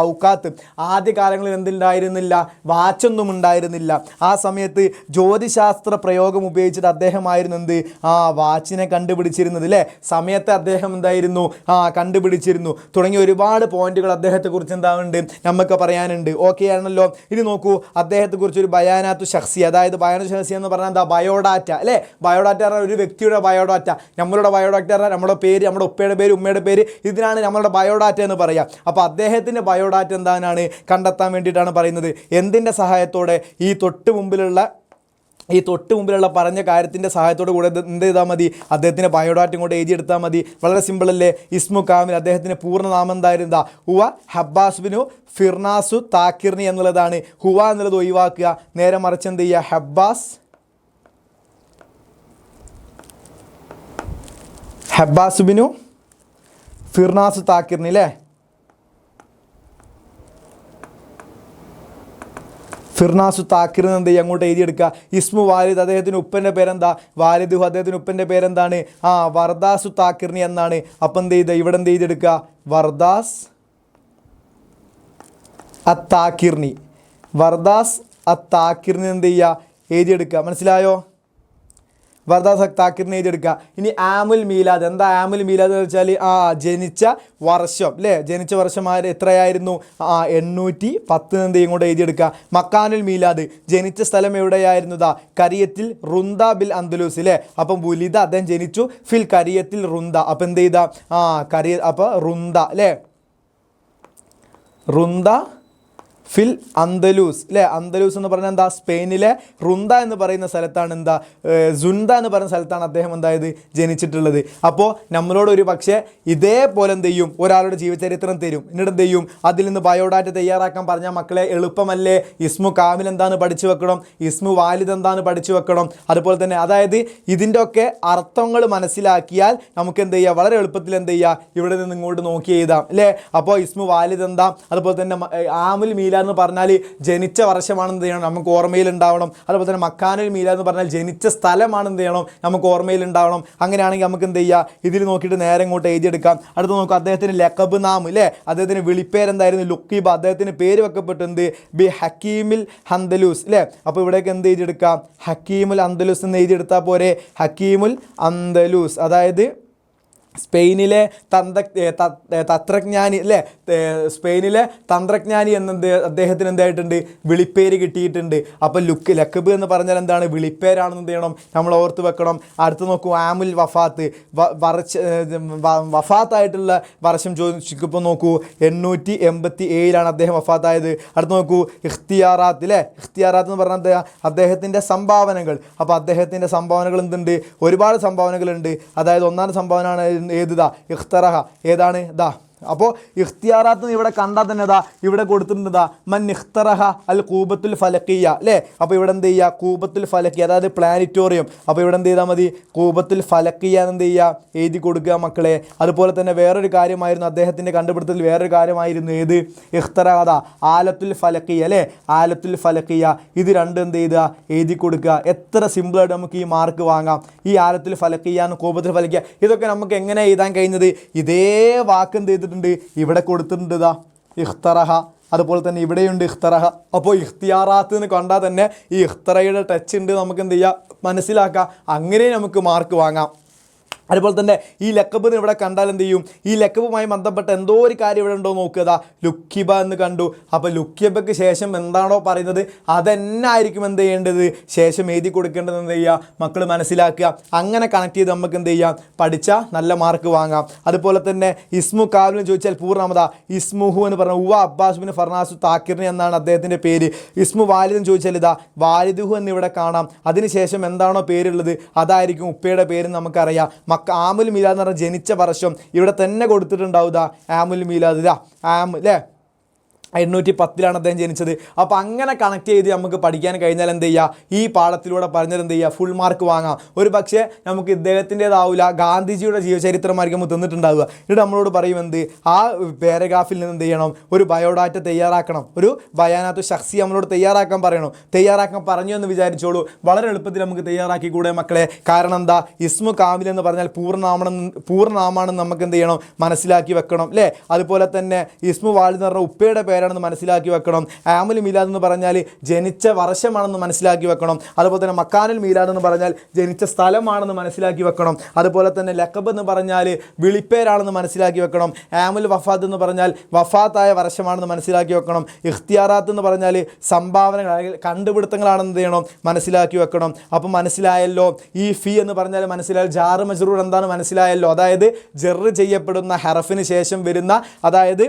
ഔക്കാത്ത്, ആദ്യ കാലങ്ങളിൽ എന്തുണ്ടായിരുന്നില്ല? വാച്ചൊന്നും ഉണ്ടായിരുന്നില്ല. ആ സമയത്ത് ജ്യോതിശാസ്ത്ര പ്രയോഗം ഉപയോഗിച്ചിട്ട് അദ്ദേഹമായിരുന്നു എന്ത്? വാച്ചിനെ കണ്ടുപിടിച്ചിരുന്നത് അല്ലേ. സമയത്തെ അദ്ദേഹം എന്തായിരുന്നു? കണ്ടുപിടിച്ചിരുന്നു. തുടങ്ങിയ ഒരുപാട് പോയിന്റുകൾ അദ്ദേഹത്തെക്കുറിച്ച് എന്താവുന്നുണ്ട്? നമുക്ക് പറയാനുണ്ട്. ഓക്കെ ആണല്ലോ. ഇനി നോക്കൂ, അദ്ദേഹത്തെക്കുറിച്ച് ഒരു ബയാനാത്തു ഷഖ്സി, അതായത് ബയാനാത്തു ഷഖ്സി എന്ന് പറഞ്ഞാൽ എന്താ? ബയോഡാറ്റ അല്ലേ. ബയോഡാറ്റ പറഞ്ഞാൽ ഒരു വ്യക്തിയുടെ ബയോഡാറ്റ. നമ്മളുടെ ബയോഡാറ്റ പറഞ്ഞാൽ നമ്മുടെ പേര്, നമ്മുടെ ഉപ്പയുടെ പേര്, ഉമ്മയുടെ പേര്, ഇതിനാണ് നമ്മളുടെ ബയോഡാറ്റ എന്ന് പറയുക. അപ്പോൾ അദ്ദേഹത്തിൻ്റെ ബയോഡാറ്റ എന്താണ് കണ്ടെത്താൻ വേണ്ടിയിട്ടാണ് പറയുന്നത്. എന്തിൻ്റെ സഹായത്തോടെ? ഈ തൊട്ട് മുമ്പിലുള്ള പറഞ്ഞ കാര്യത്തിൻ്റെ സഹായത്തോടു കൂടെ എന്ത് ചെയ്താൽ മതി? അദ്ദേഹത്തിൻ്റെ ബയോഡാറ്റയും കൂടെ എഴുതിയെടുത്താൽ മതി. വളരെ സിമ്പിളല്ലേ. ഇസ്മു കാമിൽ, അദ്ദേഹത്തിൻ്റെ പൂർണ്ണനാമം എന്തായിരുന്നാ? ഹുവ ഹബ്ബാസ് ബിനു ഫിർനാസു താക്കിർനി എന്നുള്ളതാണ്. ഹുവ എന്നുള്ളത് ഒഴിവാക്കുക, നേരെ മറിച്ച് എന്ത് ചെയ്യുക? ഹബ്ബാസ് ബിനു ഫിർനാസു താക്കിർനി അല്ലേ. ഫിർനാസു താക്കിർ എന്ത് ചെയ്യുക? അങ്ങോട്ട് എഴുതിയെടുക്കുക. ഇസ്മു വാലിദ്, അദ്ദേഹത്തിന് ഉപ്പൻ്റെ പേരെന്താ? വാലിദുഹു, അദ്ദേഹത്തിന് ഉപ്പൻ്റെ പേരെന്താണ്? വർദാസു താക്കിർനി എന്നാണ്. അപ്പം എന്ത് ചെയ്ത? ഇവിടെ എന്ത് ചെയ്തെടുക്കുക? വർദാസ് അത്താക്കിർനി, വർദാസ് അത്താക്കിർനി എന്ത് ചെയ്യുക? എഴുതിയെടുക്കുക. മനസ്സിലായോ? വർദാസ് താക്കിറിനെ എഴുതിയെടുക്കുക. ഇനി ആമുൽ മീലാദ്, എന്താ ആമുൽ മീലാദ് എന്ന് വെച്ചാൽ? ജനിച്ച വർഷം അല്ലേ. ജനിച്ച വർഷം എത്രയായിരുന്നു? 810 എന്ത് ഇങ്ങോട്ട് എഴുതിയെടുക്കുക. മക്കാനുൽ മീലാദ്, ജനിച്ച സ്ഥലം എവിടെയായിരുന്നതാ? കരിയത്തിൽ റുന്ദ ബിൽ അന്തലൂസ് അല്ലേ. അപ്പം വുലിദ, അദ്ദേഹം ജനിച്ചു ഫിൽ കരിയത്തിൽ റുന്ദ. അപ്പം എന്ത് ചെയ്താ? അപ്പോൾ റുന്ദ അല്ലേ, റുന്ദ ഫിൽ അന്തലൂസ് അല്ലേ. അന്തലൂസ് എന്ന് പറഞ്ഞാൽ എന്താ? സ്പെയിനിലെ റുന്ദ എന്ന് പറയുന്ന സ്ഥലത്താണ് എന്താ? സുന്ദ എന്ന് പറയുന്ന സ്ഥലത്താണ് അദ്ദേഹം എന്തായത്? ജനിച്ചിട്ടുള്ളത്. അപ്പോൾ നമ്മളോട് ഒരു പക്ഷേ ഇതേപോലെ എന്ത് ചെയ്യും? ഒരാളുടെ ജീവചരിത്രം തരും, എന്നിട്ട് എന്ത് ചെയ്യും? അതിൽ നിന്ന് ബയോഡാറ്റ തയ്യാറാക്കാൻ പറഞ്ഞാൽ മക്കളെ എളുപ്പമല്ലേ? ഇസ്മു കാമിൽ എന്താണ് പഠിച്ചു വെക്കണം, ഇസ്മു വാലിദ് എന്താണ് പഠിച്ചു വെക്കണം. അതുപോലെ തന്നെ അതായത് ഇതിൻ്റെ ഒക്കെ അർത്ഥങ്ങൾ മനസ്സിലാക്കിയാൽ നമുക്ക് എന്ത് ചെയ്യുക? വളരെ എളുപ്പത്തിൽ എന്ത് ചെയ്യുക? ഇവിടെ നിന്ന് ഇങ്ങോട്ട് നോക്കി എഴുതാം അല്ലേ. അപ്പോൾ ഇസ്മു വാലിദ് എന്താ, അതുപോലെ തന്നെ ആമുൽ മീലാദ് മീലാദ് എന്ന് പറഞ്ഞാൽ ജനിച്ച വർഷമാണെന്ന് ചെയ്യണം നമുക്ക് ഓർമ്മയിൽ ഉണ്ടാവണം. അതുപോലെ തന്നെ മക്കാനുൽ മീലാദ് എന്ന് പറഞ്ഞാൽ ജനിച്ച സ്ഥലമാണെന്ന് ചെയ്യണം നമുക്ക് ഓർമ്മയിൽ ഉണ്ടാവണം. അങ്ങനെയാണെങ്കിൽ നമുക്ക് എന്ത് ചെയ്യുക, ഇതിൽ നോക്കിയിട്ട് നേരെ ഇങ്ങോട്ട് എഴുതിയെടുക്കാം. അടുത്ത് നോക്കുക, അദ്ദേഹത്തിന് ലഖബ് നാം അല്ലേ, അദ്ദേഹത്തിന് വിളിപ്പേരെന്തായിരുന്നു, ലുക്കീബ. അദ്ദേഹത്തിന് പേര് വെക്കപ്പെട്ടു എന്ത്, ബി ഹക്കീമിൽ അന്തലൂസ് അല്ലേ. അപ്പോൾ ഇവിടേക്ക് എന്ത് എഴുതിയെടുക്കാം, ഹക്കീമുൽ അന്തലൂസ് എന്ന് എഴുതിയെടുത്താൽ പോരെ. ഹക്കീമുൽ അന്തലൂസ് അതായത് സ്പെയിനിലെ തന്ത്രജ്ഞാനി അല്ലേ, സ്പെയിനിലെ തന്ത്രജ്ഞാനി എന്നത് അദ്ദേഹത്തിന് എന്തായിട്ടുണ്ട്, വിളിപ്പേര് കിട്ടിയിട്ടുണ്ട്. അപ്പോൾ ലഖബ് എന്ന് പറഞ്ഞാൽ എന്താണ്, വിളിപ്പേരാണെന്ന് എന്ത് ചെയ്യണം, നമ്മൾ ഓർത്ത് വെക്കണം. അടുത്ത് നോക്കൂ, ആമുൽ വഫാത്ത്, വഫാത്തായിട്ടുള്ള വർഷം ചോദിക്കുമ്പോൾ നോക്കൂ 887 അദ്ദേഹം വഫാത്തായത്. അടുത്ത് നോക്കൂ, ഇഖ്തിയാറാത്ത് അല്ലേ, ഇഖ്തിയാറാത്ത് എന്ന് പറഞ്ഞാൽ അദ്ദേഹത്തിൻ്റെ സംഭാവനകൾ. അപ്പോൾ അദ്ദേഹത്തിൻ്റെ സംഭാവനകൾ എന്തുണ്ട്, ഒരുപാട് സംഭാവനകളുണ്ട്. അതായത് ഒന്നാം സംഭാവനയാണ് ഏതാ, ഇഖ്തറഹ. ഏതാണ് ഇതാ. അപ്പോൾ ഇഖ്തിയാറാത്ത് ഇവിടെ കണ്ടാൽ തന്നെ ഇതാ ഇവിടെ കൊടുത്തിട്ടുണ്ട്, മൻ ഇഖ്തറഹ അൽ കൂബത്തുൽ ഫലക്കിയ അല്ലേ. അപ്പോൾ ഇവിടെ എന്ത് ചെയ്യുക, കൂബത്തുൽ ഫലക്കിയ അതായത് പ്ലാനറ്റോറിയം. അപ്പോൾ ഇവിടെ എന്ത് ചെയ്താൽ മതി, കൂബത്തുൽ ഫലക്കിയ എന്ത് ചെയ്യുക, എഴുതി കൊടുക്കുക മക്കളെ. അതുപോലെ തന്നെ വേറൊരു കാര്യമായിരുന്നു അദ്ദേഹത്തിൻ്റെ കണ്ടുപിടുത്തത്തിൽ, വേറൊരു കാര്യമായിരുന്നു ഏത്, ഇഖ്തറഹ അതാ ആലത്തുൽ ഫലക്കിയ അല്ലേ, ആലത്തുൽ ഫലക്കിയ. ഇത് രണ്ടും എന്ത് ചെയ്യുക, എഴുതി കൊടുക്കുക. എത്ര സിമ്പിളായിട്ട് നമുക്ക് ഈ മാർക്ക് വാങ്ങാം. ഈ ആലത്തുൽ ഫലക്കിയ, കൂബത്തുൽ ഫലക്കിയ, ഇതൊക്കെ നമുക്ക് എങ്ങനെ എഴുതാൻ കഴിഞ്ഞത്, ഇതേ വാക്ക് എന്ത് ചെയ്തിട്ടുണ്ട്, ഇവിടെ കൊടുത്തിട്ടുണ്ട് ഇതാ ഇഖ്തറഹ. അതുപോലെ തന്നെ ഇവിടെയുണ്ട് ഇഖ്തറഹ. അപ്പോൾ ഇഖ്തിയാറാത്ത് എന്ന് കണ്ടാൽ തന്നെ ഈ ഇഖ്തറയുടെ ടച്ച് ഉണ്ട്, നമുക്ക് എന്ത് ചെയ്യുക, മനസ്സിലാക്കാം. അങ്ങനെ നമുക്ക് മാർക്ക് വാങ്ങാം. അതുപോലെ തന്നെ ഈ ലക്കബ് ഇവിടെ കണ്ടാൽ എന്ത് ചെയ്യും, ഈ ലക്കബുമായി ബന്ധപ്പെട്ട എന്തോ ഒരു കാര്യം ഇവിടെ ഉണ്ടോ നോക്കുക. ലുക്കിബ എന്ന് കണ്ടു. അപ്പോൾ ലുക്കിബയ്ക്ക് ശേഷം എന്താണോ പറയുന്നത് അതെന്നായിരിക്കും എന്ത് ചെയ്യേണ്ടത്, ശേഷം എഴുതി കൊടുക്കേണ്ടത് എന്ത് ചെയ്യുക, മക്കൾ മനസ്സിലാക്കുക. അങ്ങനെ കണക്ട് ചെയ്ത് നമുക്ക് എന്ത് ചെയ്യാം, പഠിച്ചാൽ നല്ല മാർക്ക് വാങ്ങാം. അതുപോലെ തന്നെ ഇസ്മു കാവലിന് ചോദിച്ചാൽ പൂർണ്ണമത ഇസ്മുഹു എന്ന് പറഞ്ഞാൽ ഉവ അബ്ബാസ് ബിൻ ഫർനാസു താക്കിറിന് എന്നാണ് അദ്ദേഹത്തിൻ്റെ പേര്. ഇസ്മു വാലിദെന്ന് ചോദിച്ചാൽ ഇതാ വാലിദുഹു എന്നിവിടെ കാണാം. അതിനുശേഷം എന്താണോ പേരുള്ളത് അതായിരിക്കും ഉപ്പയുടെ പേര് നമുക്കറിയാം. ആമുൽ മീലാദ് എന്ന് പറഞ്ഞാൽ ജനിച്ച വർഷം ഇവിടെ തന്നെ കൊടുത്തിട്ടുണ്ടാവുക. ആമുൽ മീലാദ് ഇതാ ആം അല്ലേ, 810 അദ്ദേഹം ജനിച്ചത്. അപ്പോൾ അങ്ങനെ കണക്ട് ചെയ്ത് നമുക്ക് പഠിക്കാൻ കഴിഞ്ഞാൽ എന്ത് ചെയ്യുക, ഈ പാഠത്തിലൂടെ പറഞ്ഞത് എന്ത് ചെയ്യുക, ഫുൾ മാർക്ക് വാങ്ങാം. ഒരു പക്ഷേ നമുക്ക് ഇദ്ദേഹത്തിൻ്റെതാവില്ല, ഗാന്ധിജിയുടെ ജീവചരിത്രമായിരിക്കും നമുക്ക് തന്നിട്ടുണ്ടാവുക. എന്നിട്ട് നമ്മളോട് പറയും എന്ത്, ആ പാരഗ്രാഫിൽ നിന്ന് എന്ത് ചെയ്യണം, ഒരു ബയോഡാറ്റ തയ്യാറാക്കണം, ഒരു ബയാനാത്തു ശഖ്സി നമ്മളോട് തയ്യാറാക്കാൻ പറയണം. തയ്യാറാക്കാൻ പറഞ്ഞു എന്ന് വിചാരിച്ചോളൂ, വളരെ എളുപ്പത്തിൽ നമുക്ക് തയ്യാറാക്കി കൂടെ മക്കളെ. കാരണം എന്താ, ഇസ്മു കാമിൽ എന്ന് പറഞ്ഞാൽ പൂർണ്ണനാമാണെന്ന് നമുക്ക് എന്ത് ചെയ്യണം, മനസ്സിലാക്കി വെക്കണം അല്ലേ. അതുപോലെ തന്നെ ഇസ്മു വാലിദ് എന്ന് പറഞ്ഞാൽ ഉപ്പയുടെ പേരാണെന്ന് മനസ്സിലാക്കി വെക്കണം. ആമുൽ മീലാദ് എന്ന് പറഞ്ഞാൽ ജനിച്ച വർഷമാണെന്ന് മനസ്സിലാക്കി വെക്കണം. അതുപോലെ തന്നെ മക്കാനുൽ മീലാദ് എന്ന് പറഞ്ഞാൽ ജനിച്ച സ്ഥലമാണെന്ന് മനസ്സിലാക്കി വെക്കണം. അതുപോലെ തന്നെ ലഖബ് എന്ന് പറഞ്ഞാൽ വിളിപ്പേരാണെന്ന് മനസ്സിലാക്കി വെക്കണം. ആമുൽ വഫാത്ത് എന്ന് പറഞ്ഞാൽ വഫാത്തായ വർഷമാണെന്ന് മനസ്സിലാക്കി വെക്കണം. ഇഖ്തിയാറാത്ത് എന്ന് പറഞ്ഞാൽ സംഭാവനകൾ കണ്ടുപിടുത്തങ്ങളാണെന്ന് ചെയ്യണം, മനസ്സിലാക്കി വെക്കണം. അപ്പം മനസ്സിലായല്ലോ. ഈ ഫി എന്ന് പറഞ്ഞാൽ മനസ്സിലായാൽ ജാറ് മജ്റൂർ എന്താണെന്ന് മനസ്സിലായല്ലോ. അതായത് ജറ് ചെയ്യപ്പെടുന്ന ഹറഫിന് ശേഷം വരുന്ന, അതായത്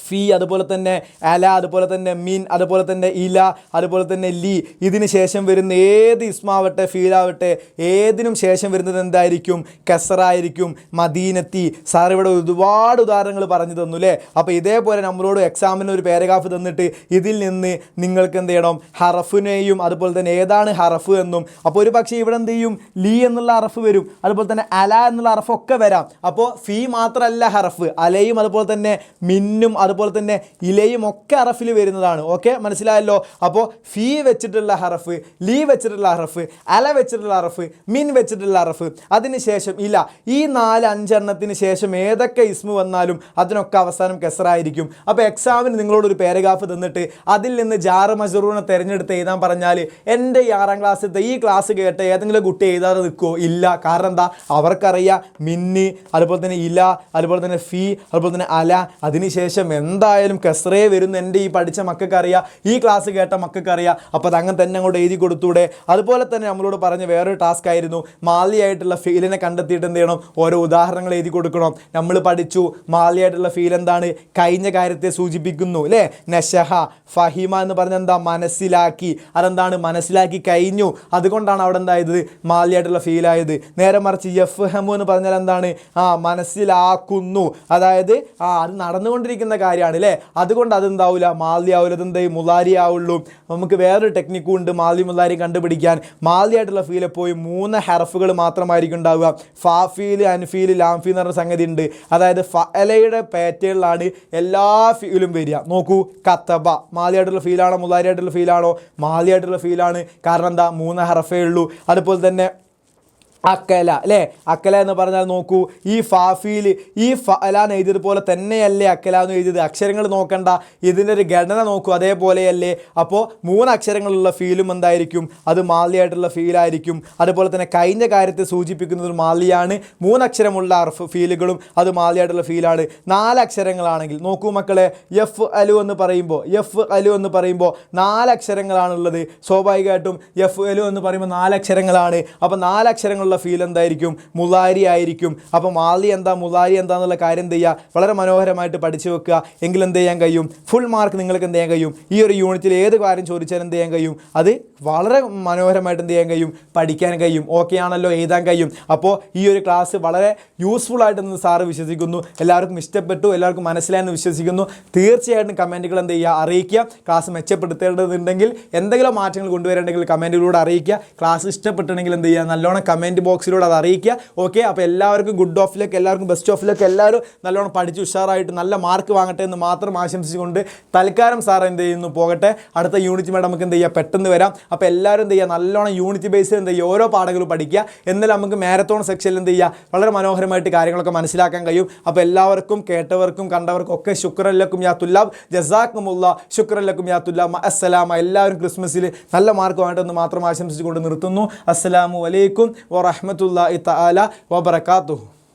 ഫി, അതുപോലെ തന്നെ അല, അതുപോലെ തന്നെ മീൻ, അതുപോലെ തന്നെ ഇല, അതുപോലെ തന്നെ ലി, ഇതിന് ശേഷം വരുന്ന ഏത് ഇസ്മാവട്ടെ ഫീലാവട്ടെ ഏതിനും ശേഷം വരുന്നത് എന്തായിരിക്കും, കസറായിരിക്കും. മദീനത്തി സാർ ഇവിടെ ഒരുപാട് ഉദാഹരണങ്ങൾ പറഞ്ഞു തന്നു അല്ലേ. അപ്പോൾ ഇതേപോലെ നമ്മളോട് എക്സാമിന് ഒരു പാരഗ്രാഫ് തന്നിട്ട് ഇതിൽ നിന്ന് നിങ്ങൾക്ക് എന്ത് ചെയ്യണം, ഹറഫിനെയും അതുപോലെ തന്നെ ഏതാണ് ഹറഫ് എന്നും. അപ്പോൾ ഒരു പക്ഷേ ഇവിടെ എന്ത് ചെയ്യും, ലി എന്നുള്ള ഹറഫ് വരും, അതുപോലെ തന്നെ അല എന്നുള്ള ഹറഫൊക്കെ വരാം. അപ്പോൾ ഫി മാത്രമല്ല ഹറഫ്, അലയും അതുപോലെ തന്നെ മിന്നും അതുപോലെ തന്നെ ഇലയും ഒക്കെ ഹറഫിൽ വരുന്നതാണ്. ഓക്കെ, മനസ്സിലായല്ലോ. അപ്പോൾ ഫീ വെച്ചിട്ടുള്ള ഹറഫ്, ലീ വെച്ചിട്ടുള്ള ഹറഫ്, അല വെച്ചിട്ടുള്ള ഹറഫ്, മിൻ വെച്ചിട്ടുള്ള ഹറഫ്, അതിനുശേഷം ഇല, ഈ 4-5 എണ്ണത്തിന് ശേഷം ഏതൊക്കെ ഇസ്മു വന്നാലും അതിനൊക്കെ അവസാനം കെസറായിരിക്കും. അപ്പോൾ എക്സാമിന് നിങ്ങളോടൊരു പാരഗ്രാഫ് തന്നിട്ട് അതിൽ നിന്ന് ജാറ് മജ്റൂറിനെ തിരഞ്ഞെടുത്ത് എഴുതാൻ പറഞ്ഞാൽ എൻ്റെ 6ാം ക്ലാസ്സിലത്തെ ഈ ക്ലാസ് കേട്ട് ഏതെങ്കിലും കുട്ടി എഴുതാതെ നിൽക്കുമോ? ഇല്ല. കാരണം എന്താ, അവർക്കറിയാം മിന്ന്, അതുപോലെ തന്നെ ഇല, അതുപോലെ തന്നെ ഫീ, അതുപോലെ തന്നെ അല, അതിനുശേഷം എന്തായാലും കെസ്റേ വരുന്ന എൻ്റെ ഈ പഠിച്ച മക്കൾക്ക് അറിയാം, ഈ ക്ലാസ് കേട്ട മക്കൾക്ക് അറിയാം. അപ്പോൾ അത് അങ്ങനെ തന്നെ അങ്ങോട്ട് എഴുതി കൊടുത്തൂടെ. അതുപോലെ തന്നെ നമ്മളോട് പറഞ്ഞ വേറൊരു ടാസ്ക് ആയിരുന്നു, മാലിയായിട്ടുള്ള ഫീലിനെ കണ്ടെത്തിയിട്ട് എന്ത് ചെയ്യണം, ഓരോ ഉദാഹരണങ്ങൾ എഴുതി കൊടുക്കണം. നമ്മൾ പഠിച്ചു മാലിയായിട്ടുള്ള ഫീൽ എന്താണ്, കഴിഞ്ഞ കാര്യത്തെ സൂചിപ്പിക്കുന്നു അല്ലേ. നശഹ, ഫഹിമ എന്ന് പറഞ്ഞാൽ എന്താ, മനസ്സിലാക്കി. അതെന്താണ്, മനസ്സിലാക്കി കഴിഞ്ഞു. അതുകൊണ്ടാണ് അവിടെ എന്തായത്, മാലിയായിട്ടുള്ള ഫീലായത്. നേരെ മറിച്ച് യഫ്ഹമു എന്ന് പറഞ്ഞാൽ എന്താണ്, മനസ്സിലാക്കുന്നു. അതായത് അത് നടന്നുകൊണ്ടിരിക്കുന്ന കാര്യമാണ് അല്ലേ. അതുകൊണ്ട് അതെന്താവില്ല, മാലി ആവില്ല, അതെന്താ മുലാരി ആവുള്ളൂ. നമുക്ക് വേറൊരു ടെക്നിക്കും ഉണ്ട് മാലി മുലാരി കണ്ടുപിടിക്കാൻ. മാലി ആയിട്ടുള്ള ഫീൽ എപ്പോഴും 3 ഹർഫുകൾ മാത്രമായിരിക്കും ഉണ്ടാവുക. ഫാഫീൽ, അൻഫീൽ, ലാംഫീൽ എന്ന് പറഞ്ഞ സംഗതി ഉണ്ട്. അതായത് ഫഅലയുടെ പാറ്റേണിലാണ് എല്ലാ ഫീലും വരിക. നോക്കൂ, കത്തബ മാലി ആയിട്ടുള്ള ഫീലാണോ മുലാരി ആയിട്ടുള്ള ഫീലാണോ? മാലി ആയിട്ടുള്ള ഫീലാണ്. കാരണം എന്താ, 3 ഹർഫേ ഉള്ളൂ. അതുപോലെ തന്നെ അക്കല അല്ലേ, അക്കല എന്ന് പറഞ്ഞാൽ നോക്കൂ, ഈ ഫാഫീൽ ഈ ഫഅല എന്ന് എഴുതിയതുപോലെ തന്നെയല്ലേ അക്കല എന്ന് എഴുതിയത്. അക്ഷരങ്ങൾ നോക്കണ്ട, ഇതിൻ്റെ ഒരു ഘടന നോക്കൂ, അതേപോലെയല്ലേ. അപ്പോൾ 3 അക്ഷരങ്ങളുള്ള ഫീലും എന്തായിരിക്കും, അത് മാലിയായിട്ടുള്ള ഫീലായിരിക്കും. അതുപോലെ തന്നെ കഴിഞ്ഞ കാര്യത്തെ സൂചിപ്പിക്കുന്നത് മാലിയാണ്. 3 അക്ഷരമുള്ള ഫീലുകളും അത് മാലിയായിട്ടുള്ള ഫീലാണ്. 4 അക്ഷരങ്ങളാണെങ്കിൽ നോക്കൂ മക്കളെ, എഫ് അലു എന്ന് പറയുമ്പോൾ 4 അക്ഷരങ്ങളാണുള്ളത്. സ്വാഭാവികമായിട്ടും എഫ് അലു എന്ന് പറയുമ്പോൾ 4 അക്ഷരങ്ങളാണ്. അപ്പോൾ 4 അക്ഷരങ്ങളുള്ള ഫീൽ എന്തായിരിക്കും, മുലാരി ആയിരിക്കും. അപ്പോൾ മാലി എന്താ മുലാരി എന്താന്നുള്ള കാര്യം എന്ത് ചെയ്യുക, വളരെ മനോഹരമായിട്ട് പഠിച്ചു വെക്കുക. എങ്കിൽ എന്ത് ചെയ്യാൻ കഴിയും, ഫുൾ മാർക്ക് നിങ്ങൾക്ക് എന്ത് ചെയ്യാൻ കഴിയും. ഈ ഒരു യൂണിറ്റിൽ ഏത് കാര്യം ചോദിച്ചാലും എന്ത് ചെയ്യാൻ കഴിയും, അത് വളരെ മനോഹരമായിട്ട് എന്ത് ചെയ്യാൻ കഴിയും, പഠിക്കാൻ കഴിയും. ഓക്കെ ആണല്ലോ, എഴുതാൻ കഴിയും. അപ്പോൾ ഈ ഒരു ക്ലാസ് വളരെ യൂസ്ഫുൾ ആയിട്ടെന്ന് സാറ് വിശ്വസിക്കുന്നു. എല്ലാവർക്കും ഇഷ്ടപ്പെട്ടു, എല്ലാവർക്കും മനസ്സിലായെന്ന് വിശ്വസിക്കുന്നു. തീർച്ചയായിട്ടും കമൻറ്റുകൾ എന്ത് ചെയ്യുക, അറിയിക്കുക. ക്ലാസ് മെച്ചപ്പെടുത്തേണ്ടതുണ്ടെങ്കിൽ, എന്തെങ്കിലും മാറ്റങ്ങൾ കൊണ്ടുവരേണ്ടെങ്കിൽ കമൻറ്റിലൂടെ അറിയിക്കുക. ക്ലാസ് ഇഷ്ടപ്പെട്ടുണ്ടെങ്കിൽ എന്ത് ചെയ്യുക, നല്ലോണം കമൻറ്റ് ബോക്സിലൂടെ അത് അറിയിക്കുക. ഓക്കെ, അപ്പോൾ എല്ലാവർക്കും ഗുഡ് ഓഫ് ലക്ക്, എല്ലാവർക്കും ബെസ്റ്റ് ഓഫ് ലക്ക്. എല്ലാവരും നല്ലോണം പഠിച്ച് ഉഷാറായിട്ട് നല്ല മാർക്ക് വാങ്ങട്ടെ എന്ന് മാത്രം ആശംസിച്ചുകൊണ്ട് തൽക്കാലം സാർ എന്ത് ചെയ്യുന്നു പോകട്ടെ. അടുത്ത യൂണിറ്റ് വേണം നമുക്ക് എന്ത് ചെയ്യുക, പെട്ടെന്ന് വരാം. അപ്പോൾ എല്ലാവരും എന്ത് ചെയ്യുക, നല്ലോണം യൂണിറ്റ് ബേസിൽ എന്ത് ചെയ്യുക, ഓരോ പാഠങ്ങളും പഠിക്കുക. എന്നാലും നമുക്ക് മാരത്തോൺ സെക്ഷനിൽ എന്ത് ചെയ്യുക, വളരെ മനോഹരമായിട്ട് കാര്യങ്ങളൊക്കെ മനസ്സിലാക്കാൻ കഴിയും. അപ്പോൾ എല്ലാവർക്കും, കേട്ടവർക്കും കണ്ടവർക്കും ഒക്കെ ശുക്രൻ ലക്കും യാ തുല്ലാബ്, ജസാക്കുമുല്ലാ, ശുക്രൻ ലക്കും യാ തുല്ലാബ്, അസ്സലാമ. എല്ലാവരും ക്രിസ്മസിൽ നല്ല മാർക്ക് വാങ്ങട്ടെന്ന് മാത്രം ആശംസിച്ചുകൊണ്ട് നിർത്തുന്നു. അസ്സലാമു അലൈക്കും വറഹ്മത്തുള്ളാഹി തആല വബറകാതുഹു.